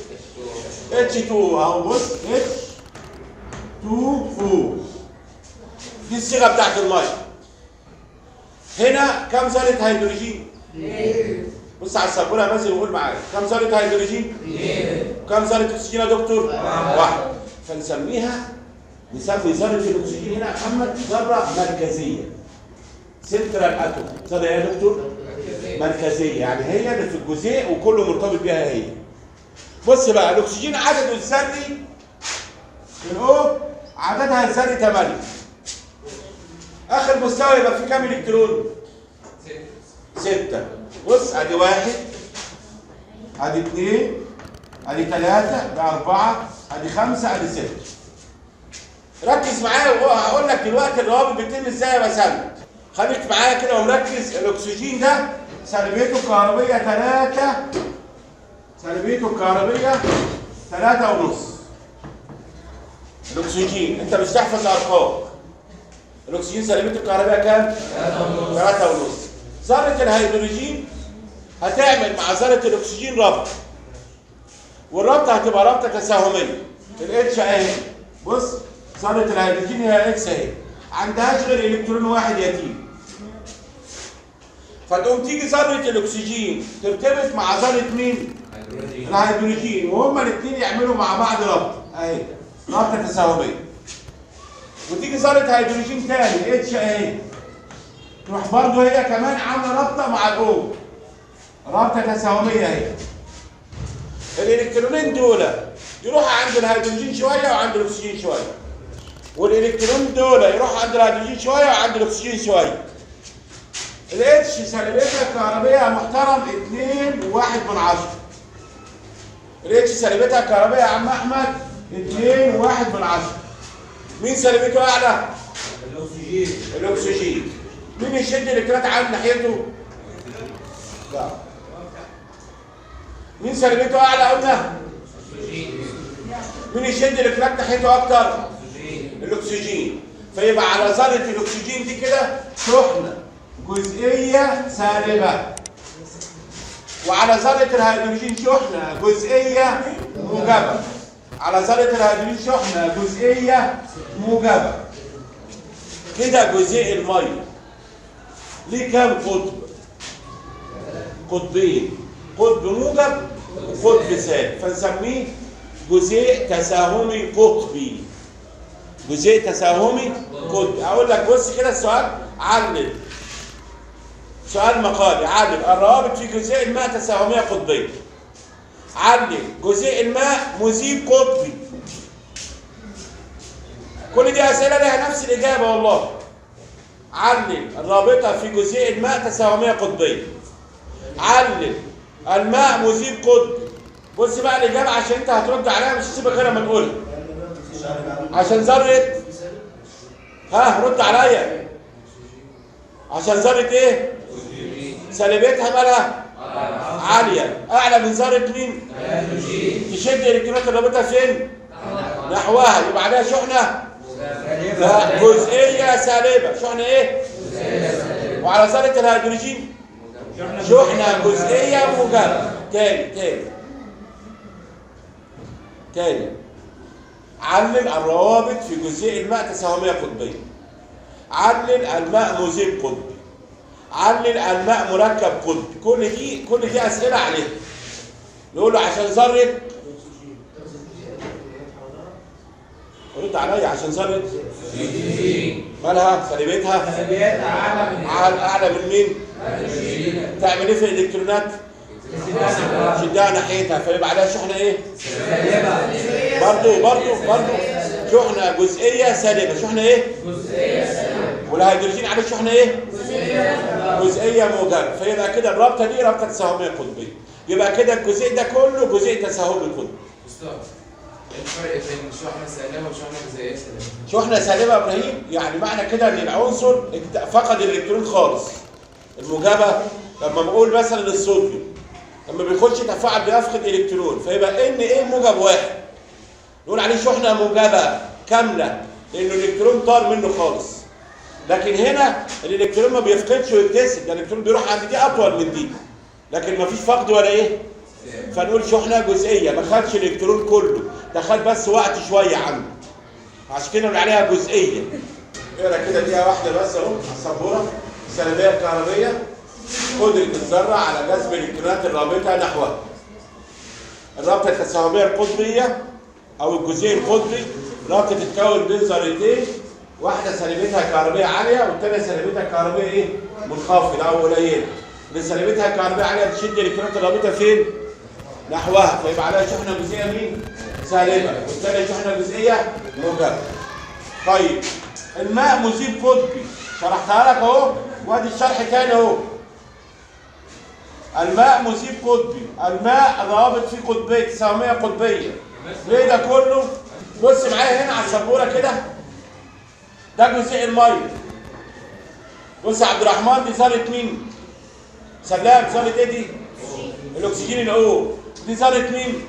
H2 اهو. بص H2O دي الصيغه بتاعت الميه. هنا كم ذره هيدروجين؟ بص على السبوره يا مازن وقول معايا كم ذره هيدروجين؟ كم ذره اكسجين يا دكتور؟ واحد. فنسمي ذره الاكسجين هنا يا محمد ذره مركزيه. سنترال اتوم. ذره يا دكتور؟ مركزيه، يعني هي اللي في الجزيء وكله مرتبط بيها هي. بص بقى الاكسجين عدده الذري الاو عددها الذري 8. اخر مستوى يبقى فيه كام الكترون؟ 6. بص ادي 1، ادي 2، ادي 3، ادي 4، ادي 5، ادي 6. ركز معايا وهقول لك دلوقتي الروابط بتتم ازاي يا بسام. خليك معايا كده ومركز. الاكسجين ده سالبيته الكهربيه 3، سالبيته الكهربيه 3.5. الاكسجين انت مش تحفظ الارقام. الاكسجين سالبيته الكهربيه كام؟ 3.5. ذره الهيدروجين هتعمل مع ذره الاكسجين رابطه، والرابطه هتبقى رابطه تساهميه. الاتش اهي. بص ذره الهيدروجين هي اكس اهي، عندهاش غير الكترون واحد يتيم. فتقوم تيجي ذره الاكسجين ترتبط مع ذره مين؟ الهيدروجين، وهما الاثنين يعملوا مع بعض رابطه اهي، رابطه تساهميه. وتيجي ذره هيدروجين تاني اتش اهي، تروح برضه هي كمان عامله رابطه مع الاو، رابطه تساهميه اهي. الالكترونين دول يروحوا عند الهيدروجين شويه وعند الاكسجين شويه، والالكترون دول يروحوا عند الهيدروجين شويه وعند الاكسجين شويه. الاتش سالبيتها الكهربيه يا محترم 2.1. الاتش سالبيتها الكهربيه يا عم احمد 2.1. مين سالبيته اعلى؟ الاكسجين. الاكسجين. مين يشد الالكترونات عن ناحيته؟ لا. مين سالبيته اعلى قلنا؟ الاكسجين. مين يشد الالكترونات ناحيته اكتر؟ الاكسجين. فيبقى على ذره الاكسجين دي كده شحنه جزئيه سالبه، وعلى ذره الهيدروجين شحنه جزئيه موجبه. على ذره الهيدروجين شحنه جزئيه موجبه. كده جزيء الميه ليه كام قطب؟ قطبين، قطب موجب وقطب سالب، فنسميه جزيء تساهمي قطبي. جزيء تساهمي قطبي. اقول لك بص كده السؤال، علل سؤال مقالي، علل الروابط في جزيء الماء تساهميه قطبيه. علل جزيء الماء مذيب قطبي. كل دي اسئله لها نفس الاجابه والله. علل الرابطه في جزيء الماء تساهميه قطبيه. علل الماء مذيب قطبي. بص بقى الاجابه عشان انت هترد عليها، مش هسيبك غير ما تقولها. عشان ذره رد عليا. عشان ذره ايه؟ سالبيتها مالها؟ عاليه، اعلى من ذره مين؟ تشد الالكترونات الرابطه فين؟ نحوها، يبقى عليها شحنه؟ لا، جزئيه سالبه. شحنه ايه؟ وعلى ذره الهيدروجين شحنه جزئيه موجبه. تاني علل الروابط في جزيء الماء تساهميه قطبيه. علل الماء مذيب قطبي. علل الماء مركب قطبي. كل دي اسئله عليها. نقول له عشان ذره، رد عليا، عشان ذره مالها سالبيتها اعلى من مين؟ تعمل ايه في الالكترونات؟ شدها ناحيتها فيبقى عليها شحنه ايه؟ برضو شحنه جزئيه سالبه. شحنه ايه؟ جزئيه سالبه. والهيدروجين عليه شحنه ايه؟ جزئيه موجبه. فيبقى كده الرابطه دي رابطه تساهميه قطبيه. يبقى كده الجزيء ده كله جزيء تساهمي قطبي. الفرق بين شحنه سالبه وشحنه جزئيه سالبه؟ شحنه سالبه يا ابراهيم يعني معنى كده ان العنصر فقد الالكترون خالص. الموجبه لما بقول مثلا الصوديوم لما بيخش تفاعل بيفقد الكترون فيبقى ان ايه موجب واحد نقول عليه شحنه موجبه كامله لانه الالكترون طار منه خالص. لكن هنا الالكترون ما بيفقدش ويكتسب، ده الالكترون بيروح عند دي اطول من دي لكن ما فيش فقد ولا ايه؟ فنقول شحنه جزئيه ما خدش الالكترون كله، ده خد بس وقت شويه عنده. عشان كده بنقول عليها جزئيه. اقرا كده دقيقه واحده بس اهو على السبوره. السلبيه الكهربيه قدره الذره على جذب الالكترونات الرابطه نحوها. الرابطه التساهميه القطبيه او الجزيء القطبي رابطه تتكون بين ذرتين، واحده سلبيتها كهربيه عاليه والثانيه سلبيتها كهربيه ايه؟ منخفضه او قليله. اللي سلبيتها كهربيه عاليه بتشد الالكترونات الرابطه فين؟ نحوها فيبقى عليها شحنه جزئيه مين؟ سالبه، والثانيه شحنه جزئيه موجبه. طيب الماء مذيب قطبي شرحتها لك اهو وادي الشرح تاني اهو. الماء مذيب قطبي، الماء روابط فيه قطبيه تساهميه قطبيه. ليه ده كله؟ بص معايا هنا على السبوره كده. ده جزيء الميه. بص يا عبد الرحمن دي ذره مين؟ سلام ذره ايه دي؟ الاكسجين الاو. دي ذره مين؟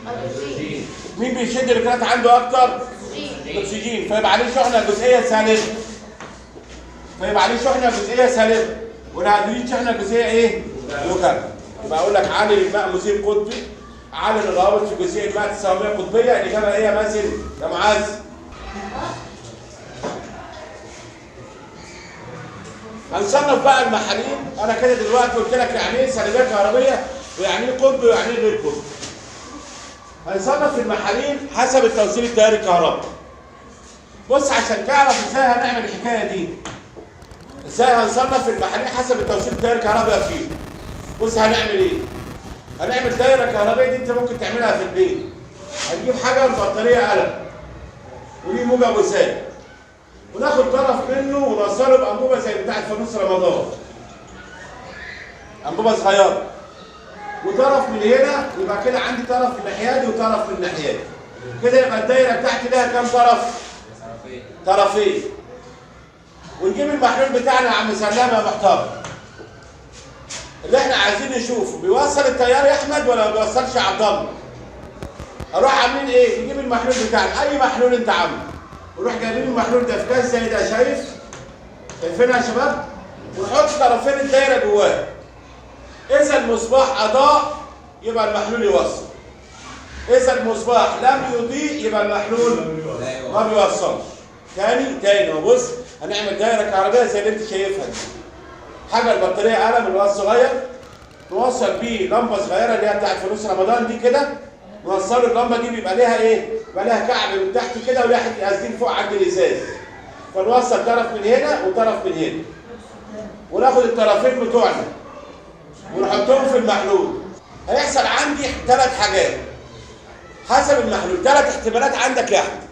مين بيشد الالكترونات عنده اكتر؟ الاكسجين. فيبقى عليه شحنه جزئيه سالبه. والهيدروجين شحنه جزئيه ايه؟ موجبه. يبقى اقول لك علل الماء مذيب قطبي، علل الروابط في جزيء الماء تساهميه قطبيه. الاجابه ايه يا مازن؟ يا معاذ؟ هنصنف بقى المحاليل. انا كده دلوقتي قلت لك يعني ايه سلبيه كهربيه ويعني ايه قطبي ويعني ايه غير قطبي. هنصنف المحاليل حسب التوصيل التياري الكهربي. بص عشان تعرف ازاي هنعمل الحكايه دي. ازاي هنصنف المحاليل حسب التوصيل التياري الكهربي يا فيه. بص هنعمل ايه؟ هنعمل دايره كهربائيه دي انت ممكن تعملها في البيت. هنجيب حاجه بطاريه قلم وليه موجب وسالب، وناخد طرف منه ونوصله بانبوبه زي بتاعه فانوس رمضان. انبوبه صغيره. وطرف من هنا يبقى كده عندي طرف من الناحيه دي وطرف من الناحيه دي. كده يبقى الدايره بتاعتي لها كام طرف؟ طرفين. ونجيب المحلول بتاعنا يا عم سلام يا محترم. اللي احنا عايزين نشوفه بيوصل التيار يا احمد ولا ما بيوصلش يا عبد الله؟ اروح عاملين ايه؟ نجيب المحلول بتاعنا، اي محلول انت عامله. ونروح جايبين المحلول ده في كاس زي ده شايفينها يا شباب؟ ونحط طرفين الدايره جواه. اذا المصباح اضاء يبقى المحلول يوصل. اذا المصباح لم يضيء يبقى المحلول ما بيوصلش. تاني بص هنعمل دايره كهربائيه زي اللي انت شايفها دي. حاجه البطاريه قلم اللي هو الصغير نوصل بيه لمبه صغيره اللي هي بتاعت فانوس رمضان دي كده. نوصله اللمبه دي بيبقى ليها ايه؟ بيبقى ليها كعب من تحت كده وليها حته ازاز فوق عند الازاز. فنوصل طرف من هنا وطرف من هنا. وناخد الطرفين بتوعنا ونحطهم في المحلول. هيحصل عندي 3 حاجات حسب المحلول، 3 احتمالات عندك يا احمد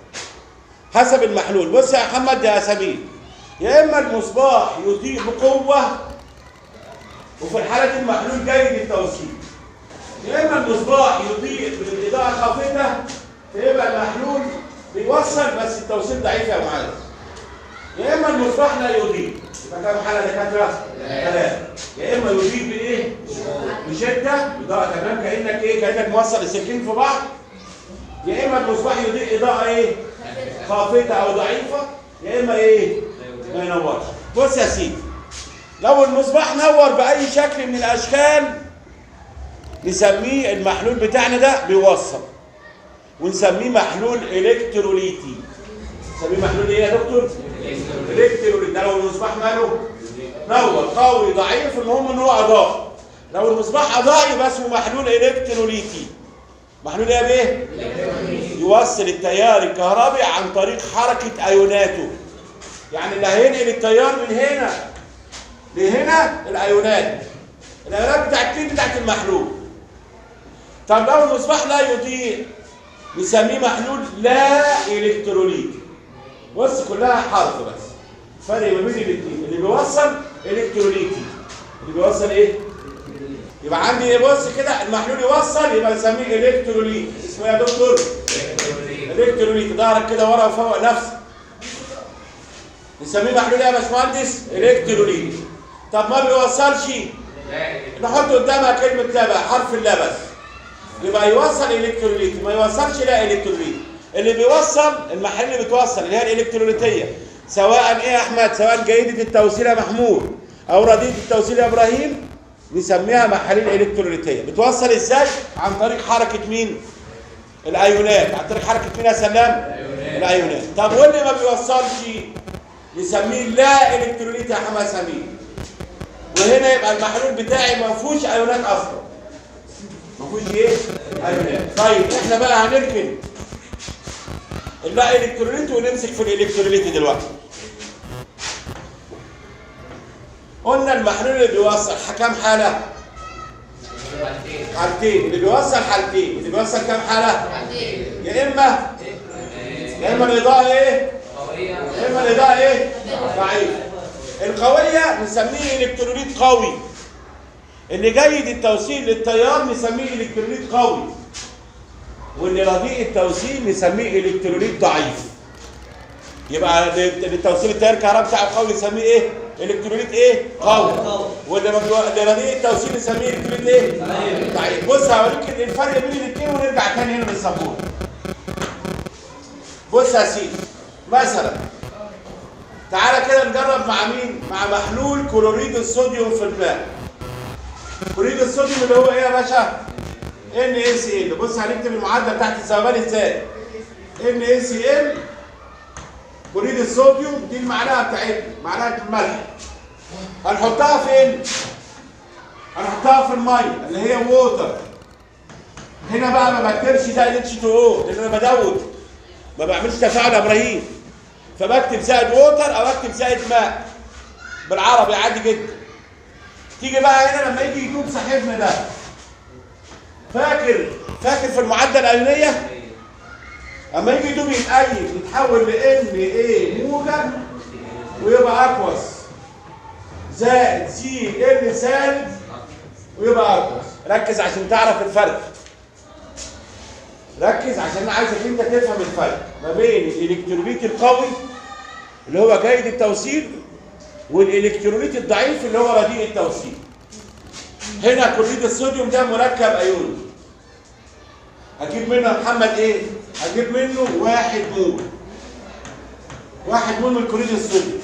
حسب المحلول. بص يا محمد يا سمير، يا اما المصباح يضيء بقوه وفي الحاله دي المحلول جيد التوصيل، يا اما المصباح يضيء بالاضاءه خافته فيبقى المحلول بيوصل بس التوصيل ضعيف يا معلم. يا اما المصباح لا يضيء، يبقى كام حاله دكاتره؟ 3. يا اما يضيء بايه؟ بشده اضاءه تمام كانك ايه؟ كانك موصل السلكين في بعض. يا اما المصباح يضيء اضاءه ايه؟ خافته او ضعيفه. يا اما ايه؟ ما ينورش. بص يا سيدي، لو المصباح نور باي شكل من الاشكال نسميه المحلول بتاعنا ده بيوصل، ونسميه محلول الكتروليتي. نسميه محلول ايه يا دكتور؟ الكتروليتي. ده لو المصباح ماله نور قوي ضعيف، المهم ان هو اضاء. لو المصباح اضاء يبقى اسمه محلول الكتروليتي. محلول ايه بايه؟ يوصل التيار الكهربي عن طريق حركه ايوناته. يعني اللي هينقل التيار من هنا لهنا الايونات بتاعت مين؟ بتاعت المحلول. طب لو المصباح لا يضيء نسميه محلول لا الكتروليتي. بص كلها حرف بس، فرق ما بين الاثنين. اللي بيوصل الكتروليتي، اللي بيوصل ايه؟ يبقى عندي بص كده المحلول يوصل يبقى نسميه الكتروليتي. اسمه ايه يا دكتور؟ الكتروليتي. ظهرك كده ورا وفوق نفسك. نسميه محلول ايه يا باشمهندس؟ الكتروليتي. طب ما بيوصلش نحط قدامها كلمه لا بقى، حرف اللا بس، يبقى يوصل الكتروليتي. ما يوصلش لا الكتروليتي. اللي بيوصل المحل اللي بتوصل اللي هي الالكتروليتيه، سواء ايه يا احمد؟ سواء جيده التوصيل يا محمود او رديئه التوصيل يا ابراهيم، نسميها محاليل الكتروليتيه. بتوصل ازاي؟ عن طريق حركه مين؟ الايونات. عن طريق حركه مين يا سلام؟ الايونات. طب واللي ما بيوصلش نسميه لا الكتروليتي يا حماد سمير. وهنا يبقى المحلول بتاعي ما فيهوش ايونات اصلا. ما فيهوش ايه؟ ايونات. طيب احنا بقى هنركن اللا الكتروليتي ونمسك في الالكتروليتي دلوقتي. قلنا المحلول اللي بيوصل كام حاله؟ حالتين. اللي بيوصل حالتين. اللي بيوصل كام حاله؟ يا اما الاضاءه ايه؟ يا اما الاضاءه ايه؟ ضعيفه. القويه نسميه الكتروليت قوي. اللي جيد التوصيل للتيار نسميه الكتروليت قوي. واللي رديء التوصيل نسميه الكتروليت ضعيف. يبقى للتوصيل التيار الكهربائي بتاعه قوي نسميه ايه؟ الكتروليت ايه؟ قوي. واللي رديء التوصيل نسميه الكتروليت ايه؟ ضعيف. بص هوريك الفرق بين الاثنين ونرجع تاني هنا للسبوره. بص يا سيدي، مثلا تعالى كده نجرب مع مين؟ مع محلول كلوريد الصوديوم في الماء. كلوريد الصوديوم اللي هو ايه يا باشا؟ NaCl. بص هنكتب المعادله بتاعت الذوبان ازاي؟ NaCl كلوريد الصوديوم دي المعلقه بتاعتنا، معلقه الملح. هنحطها فين؟ هنحطها في الميه اللي هي ووتر. هنا بقى ما بكتبش ده H2O لان انا بدود، ما بعملش تفاعل يا ابراهيم، فبكتب زائد ووتر او اكتب زائد ماء بالعربي عادي جدا. تيجي بقى هنا لما يجي يدوب صاحبنا ده، فاكر في المعادله الاولانيه اما يجي يدوب يتقيد يتحول ل Na موجب ويبقى اكوس زائد Cl سالب ويبقى اكوس. ركز عشان تعرف الفرق. ركز عشان انا عايزك انت تفهم الفرق ما بين الالكتروليت القوي اللي هو جيد التوصيل والالكتروليت الضعيف اللي هو رديء التوصيل. هنا كلوريد الصوديوم ده مركب ايوني. هجيب منه يا محمد ايه؟ هجيب منه 1 مول. 1 مول من كلوريد الصوديوم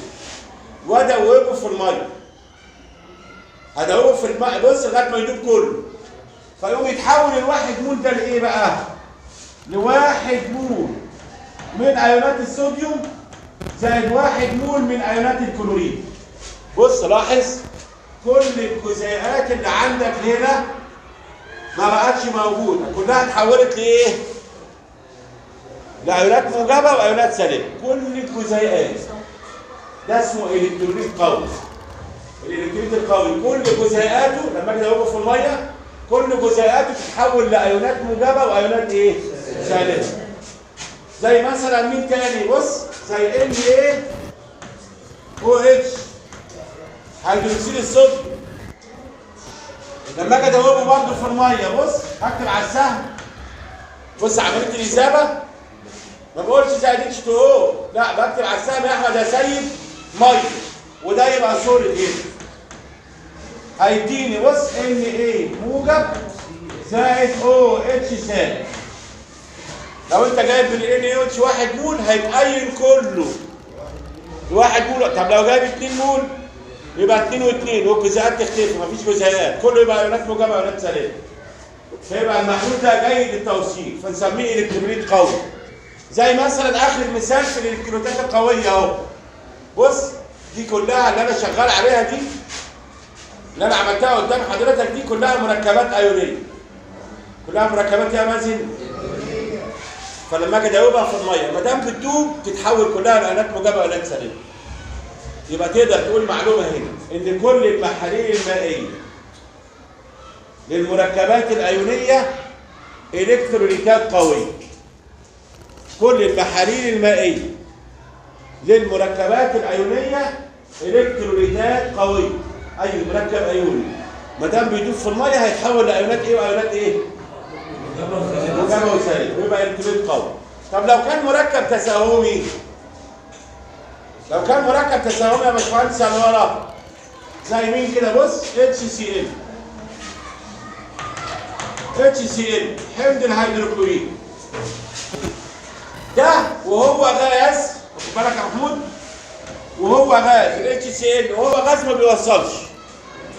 وادوبه في الميه. هدوبه في الماء بص لغايه ما يدوب كله. فيقوم يتحول ال1 مول ده لايه بقى؟ ل1 مول من ايونات الصوديوم زائد 1 مول من ايونات الكلوريد. بص لاحظ كل الجزيئات اللي عندك هنا ما بقتش موجوده، كلها اتحولت لايه؟ لايونات موجبه وايونات سالبه. كل الجزيئات ده اسمه الكتروليت قوي. الالكتروليت القوي كل جزيئاته لما اجي ادوبه في الميه كل جزيئاته تتحول لايونات موجبه وايونات ايه؟ سالبه. زي مثلا مين تاني؟ بص زي NaOH هيدروكسيد الصوديوم. لما اجي ادوبه برضه في الميه بص هكتب على السهم. بص عمليه الاذابه ما بقولش زائد H2O، لا بكتب على السهم يا احمد يا سيد ميه وده يبقى سوليد هنا. هيديني بص Na موجب زائد OH سالب. لو انت جايب NaOH 1 مول هيتقين كله 1 مول. طب لو جايب 2 مول يبقى 2 و2 والجزيئات تختفي، مفيش جزيئات، كله يبقى ايونات موجبه وايونات سالبه. فيبقى المحلول ده جيد التوصيل فنسميه الكتروليت قوي. زي مثلا اخر مثال في الالكتروليتات القويه اهو. بص دي كلها اللي انا شغال عليها دي اللي انا عملتها قدام حضرتك دي كلها مركبات ايونيه. كلها مركبات يا مازن. فلما اجي ادوبها في الميه ما دام بتدوب تتحول كلها لايونات موجبه وايونات سالبه. يبقى تقدر تقول معلومه هنا ان كل المحاليل المائيه للمركبات الايونيه الكتروليتات قويه. كل المحاليل المائيه للمركبات الايونيه الكتروليتات قويه. اي مركب ايوني ما دام بيدوب في الميه هيتحول لايونات ايه وايونات ايه؟ موجبه وسالبه ويبقى الكتروليت قوي. طب لو كان مركب تساهمي، لو كان مركب تساهمي يا باشمهندس على ورا زي مين كده؟ بص HCl. HCl حمض الهيدروكلوريد ده وهو غاز، واخد بالك يا محمود؟ وهو غاز ال HCl وهو غاز ما بيوصلش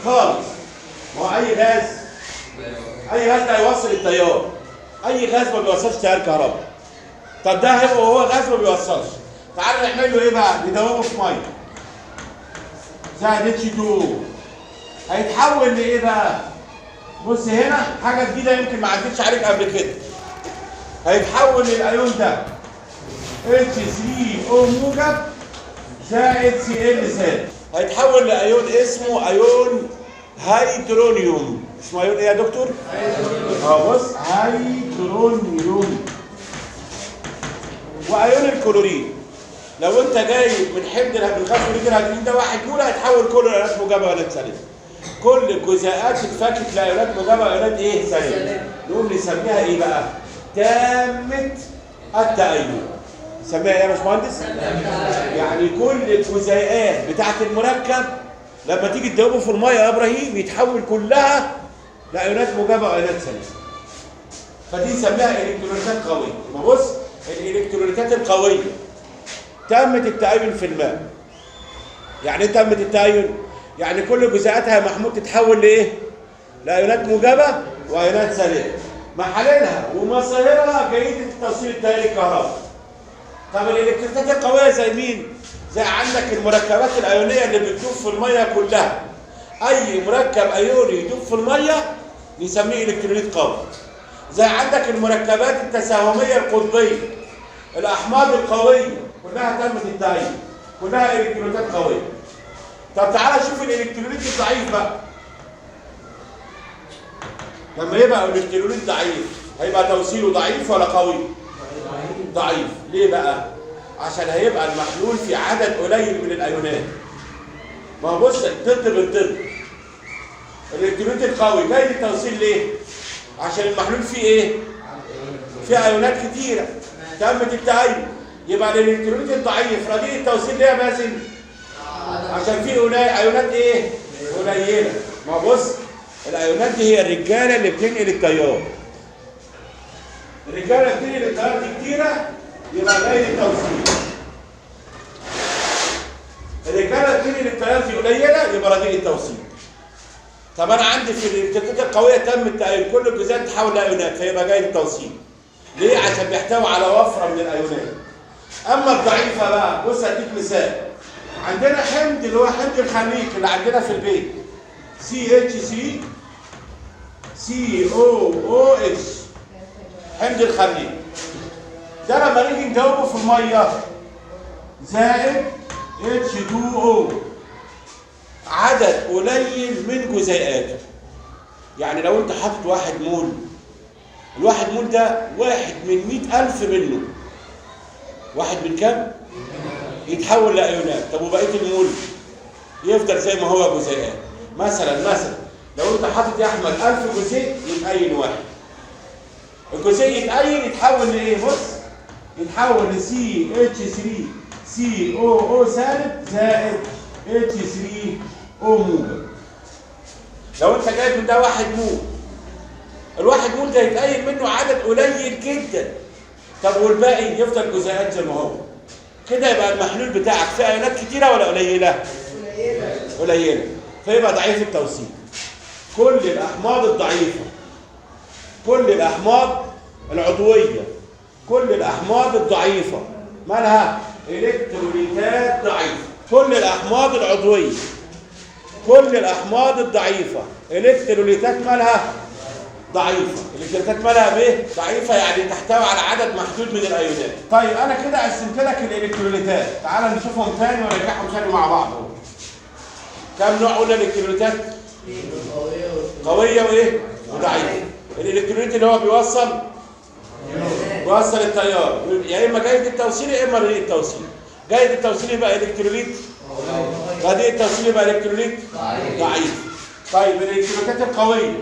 خالص. ما هو اي غاز ده هيوصل التيار. اي غاز ما بيوصلش تيار كهرباء. طب ده هيبقى وهو غاز ما بيوصلش. تعالوا نعمل له ايه بقى؟ ندوبه في ميه زائد H2 هيتحول لايه بقى؟ بص هنا حاجه جديده يمكن ما عدتش عليك قبل كده. هيتحول للايون ده H3O موجب زائد Cl سالب. هيتحول لايون اسمه ايون هيدرونيوم. اسمه ايون ايه يا دكتور؟ هيدرونيوم. بص هيدرونيوم. وايون الكلوريد لو انت جايب من حمض الغاز الهيدروجين ده 1 مول هيتحول كله لايونات موجبه وايونات سالبه. كل الجزيئات اتفكت لايونات موجبه وايونات ايه؟ سالبه. نقوم نسميها ايه بقى؟ تامه التأين. نسميها ايه يا باشمهندس؟ يعني كل الجزيئات بتاعت المركب لما تيجي تدوبه في الميه يا ابراهيم يتحول كلها لايونات موجبه وايونات سالبه. فدي نسميها الكتروليتات قويه. ما بص الالكتروليتات القويه تامة التأين في الماء. يعني ايه تامة التأين؟ يعني كل جزيئاتها يا محمود تتحول لايه؟ لايونات موجبه وايونات سالبه. محاليلها ومصادرها جيده توصيل التيار الكهربائي. طب الالكتروليتات القويه زي مين؟ زي عندك المركبات الايونيه اللي بتدوب في الميه كلها. اي مركب ايوني يدوب في الميه نسميه الكتروليت قوي. زي عندك المركبات التساهميه القطبيه، الاحماض القويه كلها تامة التأين، كلها الكتروليتات قويه. طب تعالى شوف الالكتروليت الضعيف بقى. لما يبقى الالكتروليت ضعيف هيبقى توصيله ضعيف ولا قوي؟ ضعيف. ليه بقى؟ عشان هيبقى المحلول في عدد قليل من الايونات. ما هو بص ضد بالضد. الالكتروليت القوي جاي للتوصيل ليه؟ عشان المحلول فيه ايه؟ فيه ايونات كتيره تامة التأين. يبقى الالكتروليت الضعيف رديء التوصيل ليه يا مازن؟ عشان فيه ايونات ايه؟ قليله. ما بص الايونات دي هي الرجاله اللي بتنقل التيار. الرجاله اللي بتنقل التيار دي كتيره يبقى قليل التوصيل. الرجاله اللي بتنقل التيار دي قليله يبقى رديء التوصيل. طب انا عندي في الالكتروليتات القويه تم التأين كل الجزيئات تتحول لايونات فيبقى جيد التوصيل. ليه؟ عشان بيحتوي على وفره من الايونات. اما الضعيفه بقى بص هديك مثال. عندنا حمض اللي هو حمض الخليك اللي عندنا في البيت CHCOOH حمض الخليك ده لما نيجي ندوبه في الميه زائد H2O عدد قليل من جزيئاته. يعني لو انت حاطط 1 مول، ال1 مول ده 1 من 100,000 منه. 1 من كام؟ يتحول لايونات. طب وبقيه المول يفضل زي ما هو جزيئات. مثلا لو انت حاطط يا احمد 1000 جزيء يتأين 1. الجزيء يتحول لايه؟ بص يتحول ل CH3COO سالب زائد H3O موجب. لو انت جايب من ده 1 مول، ال1 مول ده يتأين منه عدد قليل جدا. طب والباقي يفضل جزيئات زي ما هو. كده يبقى المحلول بتاعك فيه ايونات كتيره ولا قليله؟ قليله. قليله فيبقى ضعيف التوصيل. كل الاحماض الضعيفه، كل الاحماض العضويه، كل الاحماض الضعيفه مالها؟ الكتروليتات ضعيفه. كل الاحماض العضويه، كل الاحماض الضعيفه الكتروليتات مالها؟ ضعيفه. الالكتروليتات مالها بايه؟ ضعيفه، يعني تحتوي على عدد محدود من الايونات. طيب انا كده قسمت لك الالكتروليتات، تعال نشوفهم تاني ونرجعهم تاني مع بعض. كم نوع قلنا الالكتروليتات؟ قويه وايه؟ وضعيفه. الالكتروليت اللي هو بيوصل التيار، يا اما جيد التوصيل يا اما رديء التوصيل. جيد التوصيل يبقى الكتروليت، رديء التوصيل يبقى الكتروليت ضعيف. طيب الالكتروليتات القويه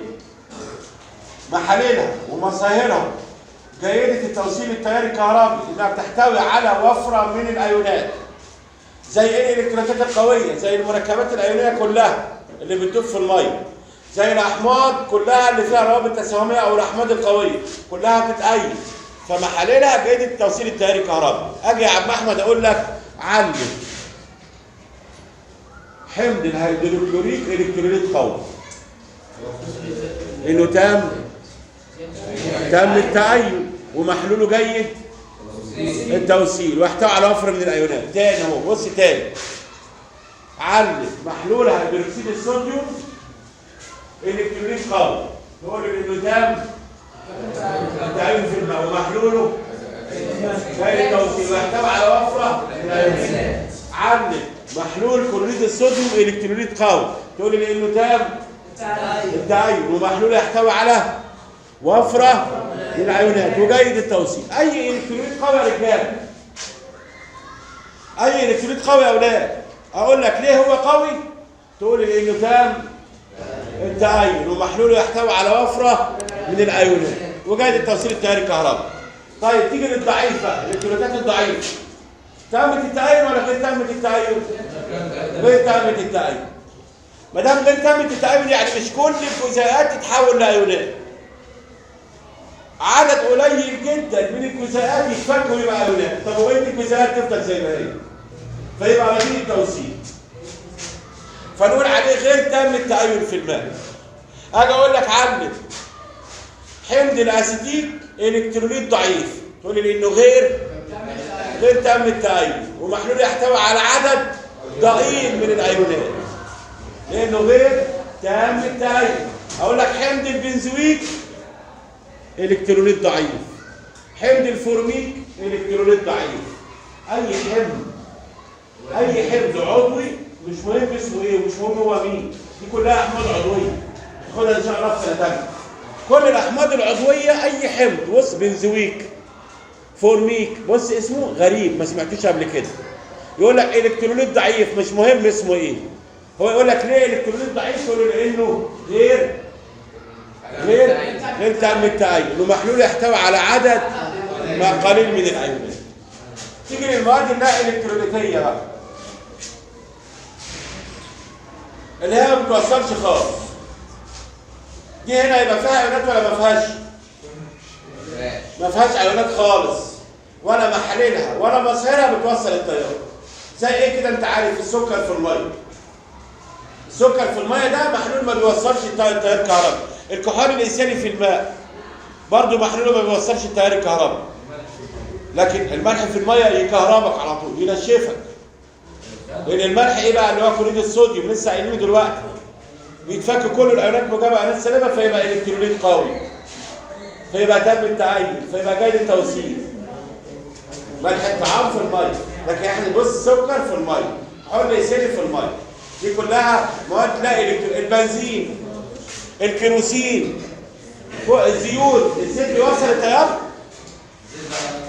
محاليلها ومصاهرها جيدة التوصيل التيار الكهربي، انها بتحتوي على وفرة من الايونات. زي ايه الالكتروليتات القوية؟ زي المركبات الايونية كلها اللي بتدوب في المية، زي الاحماض كلها اللي فيها روابط تساهمية او الاحماض القوية كلها بتتأيد، فمحاليلها جيدة توصيل التيار الكهربي. اجي يا عم احمد اقول لك علم حمض الهيدروكلوريك الكتروليت قوي، انه تام التأيد ومحلوله جيد التوصيل ويحتوي على وفر من الايونات. تاني اهو، بص تاني، علم محلول هيدروكسيد الصوديوم الكتروليت قوي، نقول انه تام التأيد في الماء ومحلوله جيد التوصيل ويحتوي على وفره من الايونات. علم محلول كلوريد الصوديوم الكتروليت قوي، تقول لي انه تام التأيد ومحلوله يحتوي على وفرة من الايونات وجيد التوصيل. اي الكتروليت قوي يا رجاله، اي الكتروليت قوي يا اولاد، اقول لك ليه هو قوي؟ تقول لي انه تام التأيد ومحلوله يحتوي على وفرة من الايونات وجيد التوصيل التيار الكهربي. طيب تيجي للضعيفه، الالكتروليتات الضعيفه تامة التأيد ولا غير تامة التأيد؟ غير تامة التأيد. ما دام غير تامة التأيد يعني مش كل الجزيئات تتحول لايونات، عدد قليل جدا من الجزيئات يتفك ويبقى ايونات. طب وبقيه الجزيئات تفضل زي ما هي، فيبقى رديء التوصيل، فنقول عليه غير تام التأيد في الماء. اجي اقول لك علم حمض الاسيتيك الكتروليت ضعيف، تقول لي انه غير تام التأيد ومحلول يحتوي على عدد ضئيل من الايونات لانه غير تام التأيد. اقول لك حمض البنزويك الكتروليت ضعيف، حمض الفورميك الكتروليت ضعيف. اي حمض عضوي مش مهم اسمه ايه ومش مهم هو مين، دي كلها احماض عضويه، خدها ان شاء الله في سنه ثانيه. كل الاحماض العضويه اي حمض، بص بنزويك، فورميك، بص اسمه غريب ما سمعتوش قبل كده، يقول لك الكتروليت ضعيف مش مهم اسمه ايه. هو يقول لك ليه الكتروليت ضعيف؟ يقول لانه غير تام التأيد ومحلول يحتوي على عدد ما قليل من الايونات. تيجي للمواد اللا الكتروليتيه بقى اللي هي ما بتوصلش خالص، دي هنا يبقى فيها ايونات ولا ما فيهاش؟ ما فيهاش ايونات خالص، ولا محاليلها ولا مصهرها بتوصل التيار. زي ايه كده؟ انت عارف السكر في الميه، السكر في الميه ده محلول ما بيوصلش التيار الكهربي. الكحول الانساني في الماء برضه محلوله ما بيوصلش التيار الكهربي، لكن الملح في الميه يكهربك على طول، ينشفك. لان الملح ايه بقى؟ اللي هو كلوريد الصوديوم لسه قايلينه دلوقتي، بيتفك كل الايونات موجبه ايونات سالبه فيبقى الكتروليت قوي، فيبقى تام التأيد، فيبقى جيد التوصيل. ملح الطعام في الميه، لكن احنا نبص سكر في الميه، كحول انساني في الميه، دي كلها مواد لا البنزين، الكيروسين، الزيوت، الزيت بيوصل التيار؟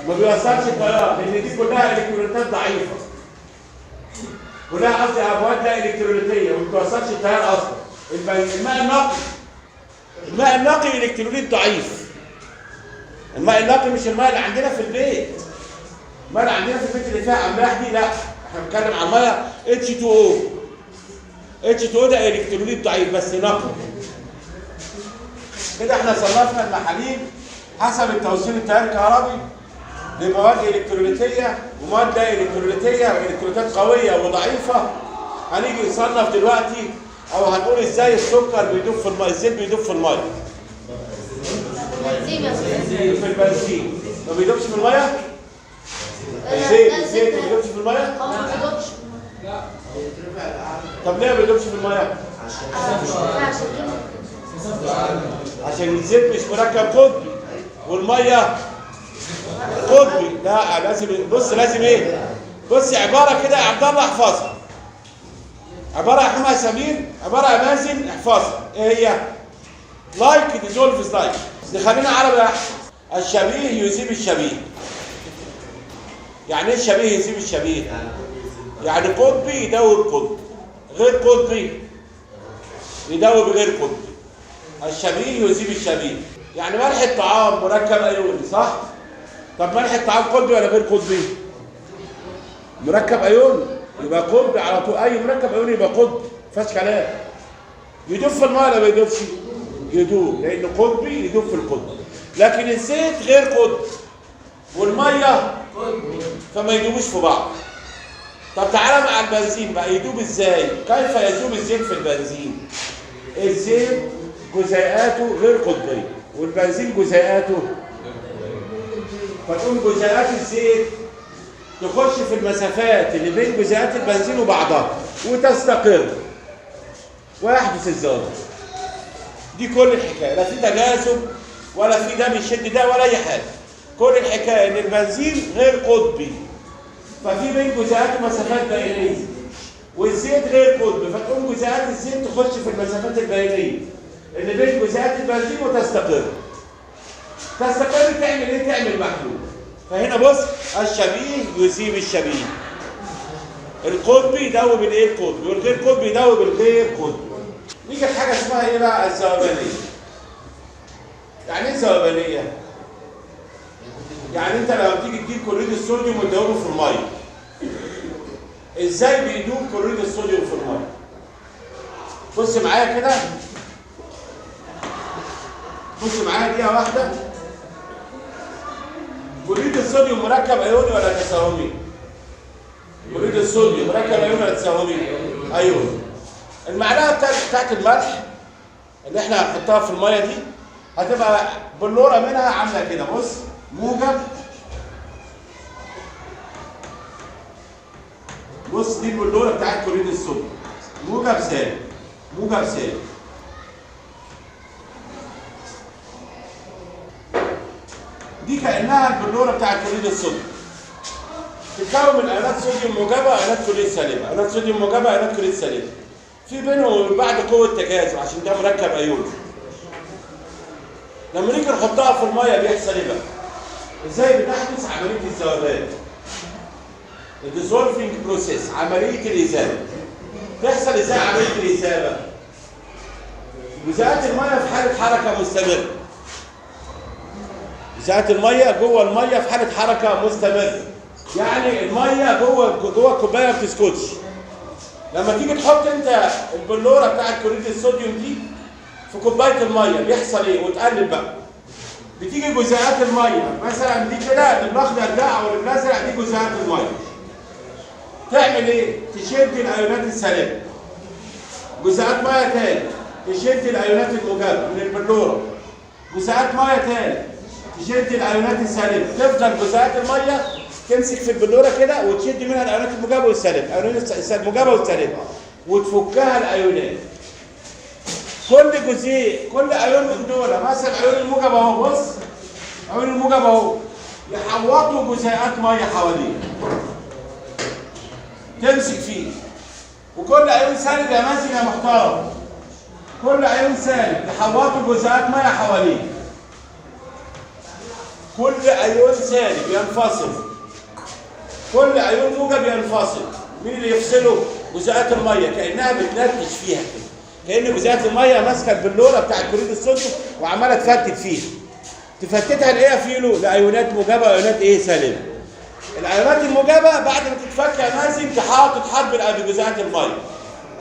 ما بيوصلش التيار، لان دي كلها الكتروليتات ضعيفه، كلها قصدي مواد لا الكتروليتيه وما بتوصلش التيار اصلا. الماء النقي الكتروليت ضعيف. الماء النقي مش الماء اللي عندنا في البيت، الماء اللي عندنا في البيت اللي فيها املاح دي لا، احنا بنتكلم عن الميه H2O. H2O ده الكتروليت ضعيف بس نقي. كده احنا صنفنا المحاليل حسب التوصيل التيار الكهربي لمواد الكتروليتيه ومواد لا الكتروليتيه، والكتروليتات قويه وضعيفه هنيجي نصنف دلوقتي او هنقول ازاي السكر بيدوب في الميه، الزيت بيدوب في الميه. في البنزين ما بيدوبش في الميه؟ الزيت ما بيدوبش في الميه؟ طب ليه ما بيدوبش في الميه؟ عشان الزيت مش مركب قطبي والميه قطبي. لا لازم بص، لازم ايه؟ بص عباره كده يا عبد الله احفظها. عباره يا حمى سمير، عباره يا مازن احفظها. ايه هي؟ لايك ديزولفز لايك. نخلينا عربي احسن. الشبيه يذيب الشبيه. يعني ايه الشبيه يذيب الشبيه؟ يعني قطبي يدوب قطبي، غير قطبي يدوب غير قطبي. الشبيه يذيب الشبيه. يعني ملح الطعام مركب ايوني صح؟ طب ملح الطعام قطبي ولا غير قطبي؟ مركب ايوني يبقى قطبي على طول. اي مركب ايوني يبقى قطبي، ما فيهاش كلام. يدوب في الميه ولا ما يدوبش؟ يدوب، لان قطبي يدوب في القطب. لكن الزيت غير قطبي والميه فما يدوبوش في بعض. طب تعالى مع البنزين بقى، يدوب ازاي؟ كيف يذوب الزيت في البنزين؟ الزيت جزيئاته غير قطبيه والبنزين جزيئاته، فتقوم جزيئات الزيت تخش في المسافات اللي بين جزيئات البنزين وبعضها وتستقر ويحدث الذوبان. دي كل الحكايه، لا في تجاذب ولا في ده بيشد ده ولا اي حاجه. كل الحكايه ان البنزين غير قطبي ففي بين جزيئاته مسافات بينيه، والزيت غير قطبي فتقوم جزيئات الزيت تخش في المسافات البينيه اللي بين جزيئات البنزين وتستقر. تستقر تعمل ايه؟ تعمل محلول. فهنا بص، الشبيه يذيب الشبيه. القطبي يدوب الايه؟ القطبي، والغير قطبي يدوب الغير قطبي. نيجي لحاجه اسمها ايه بقى؟ الذوبانيه. يعني ايه الذوبانيه؟ يعني انت لما تيجي تجيب كلوريد الصوديوم وتدوبه في الميه، ازاي بيدوب كلوريد الصوديوم في الميه؟ بص معايا كده، بص معايا دقيقه واحده. كلوريد الصوديوم مركب ايوني ولا تساهمي؟ كلوريد الصوديوم مركب ايوني ولا تساهمي؟ ايوني. المعلقه بتاعت الملح اللي احنا هنحطها في الميه دي هتبقى بلوره منها عامله كده، بص موجب، بص دي البلوره بتاعت كلوريد الصوديوم، موجب سالب، موجب سالب. دي كانها البلوره بتاعت كلوريد الصوديوم. تتكون من ايونات صوديوم موجبه وايونات كلوريد سالبه، ايونات صوديوم موجبه وايونات كلوريد سالبه. في بينهم وبين بعض قوه تجاذب عشان ده مركب ايوني. لما نيجي نحطها في الميه بيحصل ايه بقى؟ ازاي بتحدث عمليه الذوبان؟ الديزولفينج بروسيس، عمليه الاذابه. تحصل ازاي عمليه الاذابه؟ جزيئات الميه في حاله حركه مستمره. جزيئات الميه جوه الميه في حاله حركه مستمره. يعني الميه جوه الكوبايه ما بتسكتش. لما تيجي تحط انت البلوره بتاعت كلوريد الصوديوم دي في كوبايه الميه بيحصل ايه؟ وتقلب بقى. بتيجي جزيئات الميه مثلا دي كده، الاخضر ده او الازرق دي جزيئات الميه. تعمل ايه؟ تشد الايونات السالبه. جزيئات ميه تاني تشد الايونات الموجبه من البلوره. جزيئات ميه تاني تشد الايونات السالبه. تفضل جزيئات الميه تمسك في البلوره كده وتشد منها الايونات الموجبه والسالبه، الايونات الموجبه والسالبه، وتفكها الايونات. كل جزيء، كل ايون من دول، مثلا ايون الموجب اهو، بص ايون الموجب اهو، يحوطوا جزيئات ميه حواليه تمسك فيه. وكل ايون سالب يا مازن يا محترم، كل ايون سالب يحوطوا جزيئات ميه حواليه. كل ايون سالب ينفصل، كل ايون موجب ينفصل. مين اللي يفصله؟ جزيئات الميه، كانها بتنتش فيها كده، كأن جزيئات الميه ماسكه البلوره بتاعت كلوريد الصوديوم وعماله تفتت فيها. تفتتها لايه يا فيلو؟ لايونات موجبه وايونات ايه؟ سالبه. الايونات الموجبه بعد ما تتفك يا مازن تتحط بجزيئات الميه،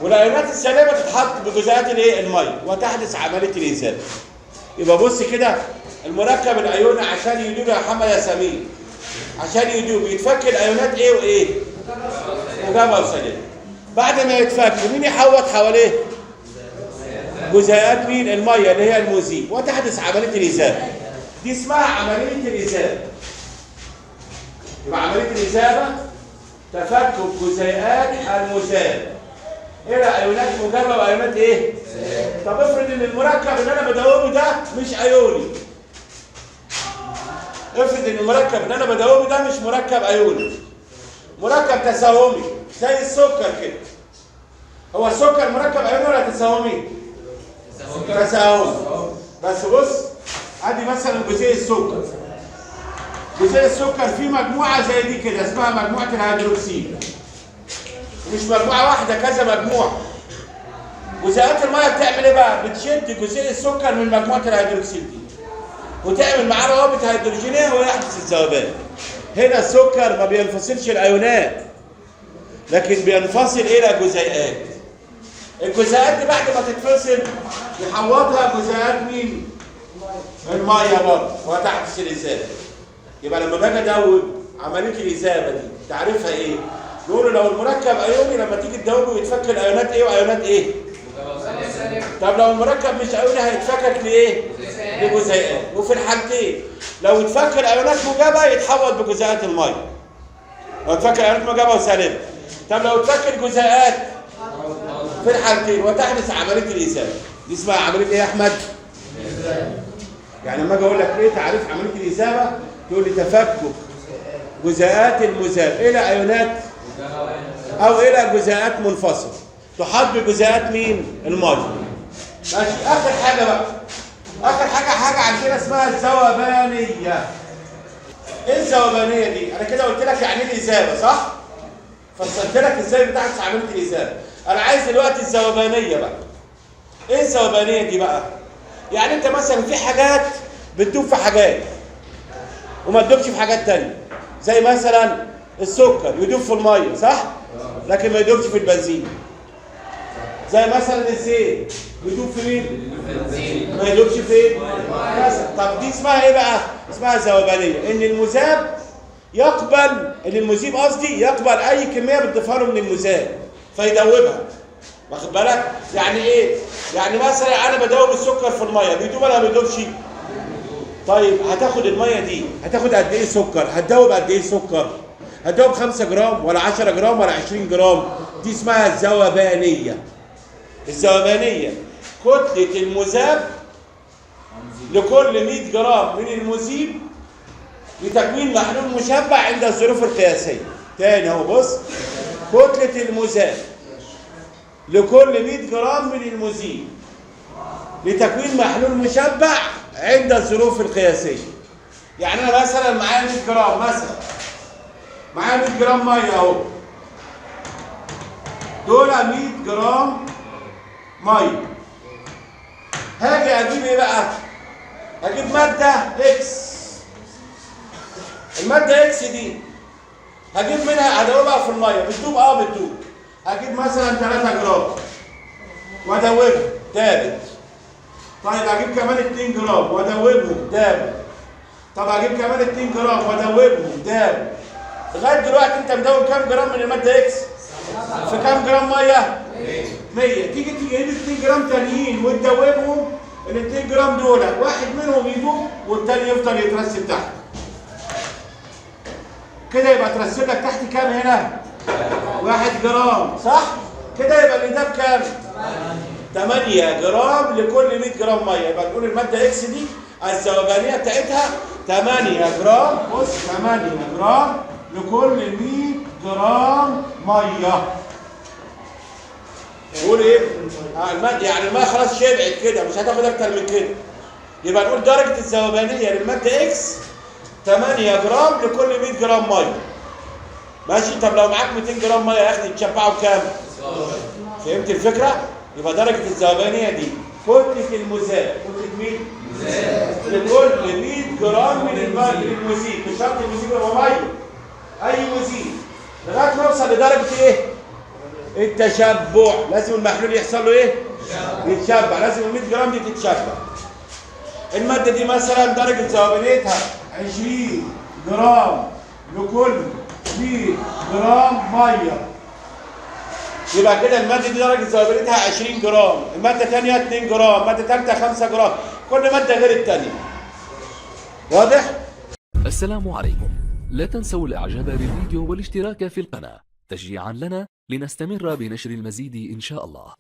والايونات السالبه تتحط بجزيئات الايه؟ الميه، وتحدث عمليه الاذابه. يبقى بص كده، المركب الايوني عشان يدوب يا محمد يا سمير، عشان يدوب يتفك الايونات ايه وايه؟ موجبه وسالبه. بعد ما يتفك مين يحوط حواليه؟ جزيئات مين؟ الميه اللي هي المذيب، وتحدث عمليه الإذابة. دي اسمها عمليه الإذابة. يبقى عمليه الإذابة تفكك جزيئات المذاب الى ايونات موجبه وايونات ايه؟ طب افرض ان المركب اللي انا بدوبه ده مش ايوني. افرض ان المركب اللي انا بدوبه ده مش مركب ايوني، مركب تساهمي زي السكر كده. هو السكر مركب ايوني ولا تساهمي؟ تساهمي. بس بص، ادي مثلا جزيء السكر. جزيء السكر فيه مجموعه زي دي كده اسمها مجموعه الهيدروكسيل. مش مجموعه واحده، كذا مجموعه. جزيئات الميه بتعمل ايه بقى؟ بتشد جزيء السكر من مجموعه الهيدروكسيل دي وتعمل معاه روابط هيدروجينيه ويحدث الذوبان. هنا السكر ما بينفصلش الايونات لكن بينفصل الى جزيئات. الجزيئات دي بعد ما تتفصل يحوطها جزيئات مين؟ الميه برضه وتحدث الإذابة. يبقى لما باجي ادوب عمليه الإذابة دي تعريفها ايه؟ نقول لو المركب ايوني لما تيجي تدوبه يتفك الايونات ايه وايونات ايه؟ طب لو المركب مش ايوني هيتفكك لايه؟ لجزيئات. وفي الحالتين لو اتفك الايونات موجبه يتحول بجزيئات الميه. لو اتفك الايونات موجبه وسالبه. طب لو اتفك الجزيئات في الحالتين وتحدث عمليه الإذابة. دي اسمها عمليه ايه يا احمد؟ يعني لما اجي اقول لك ايه تعريف عمليه الإذابة تقول لي تفكك جزيئات المذاب الى ايونات او الى جزيئات منفصله تحاط بجزيئات مين؟ الميه. ماشي. اخر حاجه بقى، اخر حاجه عندنا اسمها الذوبانيه. ايه الذوبانيه دي؟ انا كده قلت لك يعني ايه الإذابة صح؟ فصلت لك ازاي بتحدث عمليه الإذابة. انا عايز دلوقتي الذوبانيه بقى. ايه الذوبانيه دي بقى؟ يعني انت مثلا في حاجات بتدوب في حاجات وما تدوبش في حاجات ثانيه. زي مثلا السكر يدوب في الميه صح؟ لكن ما يدوبش في البنزين. زي مثلا الزيت يدوب في مين؟ ما يدوبش فين؟ طب دي اسمها ايه بقى؟ اسمها ذوبانيه. ان المذاب يقبل، ان المذيب قصدي يقبل اي كميه بتضيفها له من المذاب فيدوبها. واخد بالك؟ يعني ايه؟ يعني مثلا انا بدوب السكر في الميه بيدوب ولا ما بيدوبش؟ طيب هتاخد الميه دي هتاخد قد ايه سكر؟ هتدوب قد ايه سكر؟ هتدوب 5 جرام ولا 10 جرام ولا 20 جرام؟ دي اسمها الذوبانيه. الذوبانيه كتله المذاب لكل 100 جرام من المذيب لتكوين محلول مشبع عند الظروف القياسيه. تاني اهو بص، كتله المذاب لكل 100 جرام من المذيب لتكوين محلول مشبع عند الظروف القياسيه. يعني انا مثلا معايا 100 جرام مثلا، معايا 100 جرام ميه اهو، دول 100 جرام ميه. هاجي اجيب ايه بقى؟ اجيب ماده اكس. الماده اكس دي هجيب منها ادوبها في الميه. بتدوب؟ بتدوب. هجيب مثلا 3 جرام وادوبها دابت. طيب اجيب كمان 2 جرام وادوبهم دابت. طب اجيب كمان 2 جرام وادوبهم دابت. لغايه دلوقتي انت مدوب كام جرام من الماده اكس؟ في كام جرام ميه؟ 100. تيجي تجيب 2 جرام تانيين وتدوبهم. ال 2 جرام دول واحد منهم يدوب والتاني يفضل يترسب تحت. كده يبقى ترسب لك تحت كام هنا؟ 1 جرام صح؟ كده يبقى اللي ده بكام؟ 8 جرام لكل 100 جرام ميه. يبقى نقول الماده اكس دي الذوبانيه بتاعتها 8 جرام. بص 8 جرام لكل 100 جرام ميه. نقول ايه؟ يعني الميه خلاص شبعت كده مش هتاخد اكتر من كده. يبقى نقول درجه الذوبانيه للماده اكس 8 جرام لكل 100 جرام ميه. ماشي. طب لو معاك 200 جرام ميه يا اخي تشبعوا بكام؟ فهمت الفكره؟ يبقى درجه الذوبانيه دي كتله المذاب. كتله مين؟ لكل 100 جرام من المذيب. مش شرط المذيب يبقى ميه، اي مذيب لغايه ما اوصل لدرجه ايه؟ التشبع. لازم المحلول يحصل له ايه؟ يتشبع. لازم ال 100 جرام دي تتشبع. الماده دي مثلا درجه ذوبانيتها 20 جرام لكل 100 جرام ميه. يبقى كده الماده دي درجه ذوبانيتها 20 جرام، الماده الثانيه 2 جرام، الماده الثالثه 5 جرام، كل ماده غير الثانيه. واضح؟ السلام عليكم. لا تنسوا الاعجاب بالفيديو والاشتراك في القناة تشجيعا لنا لنستمر بنشر المزيد إن شاء الله.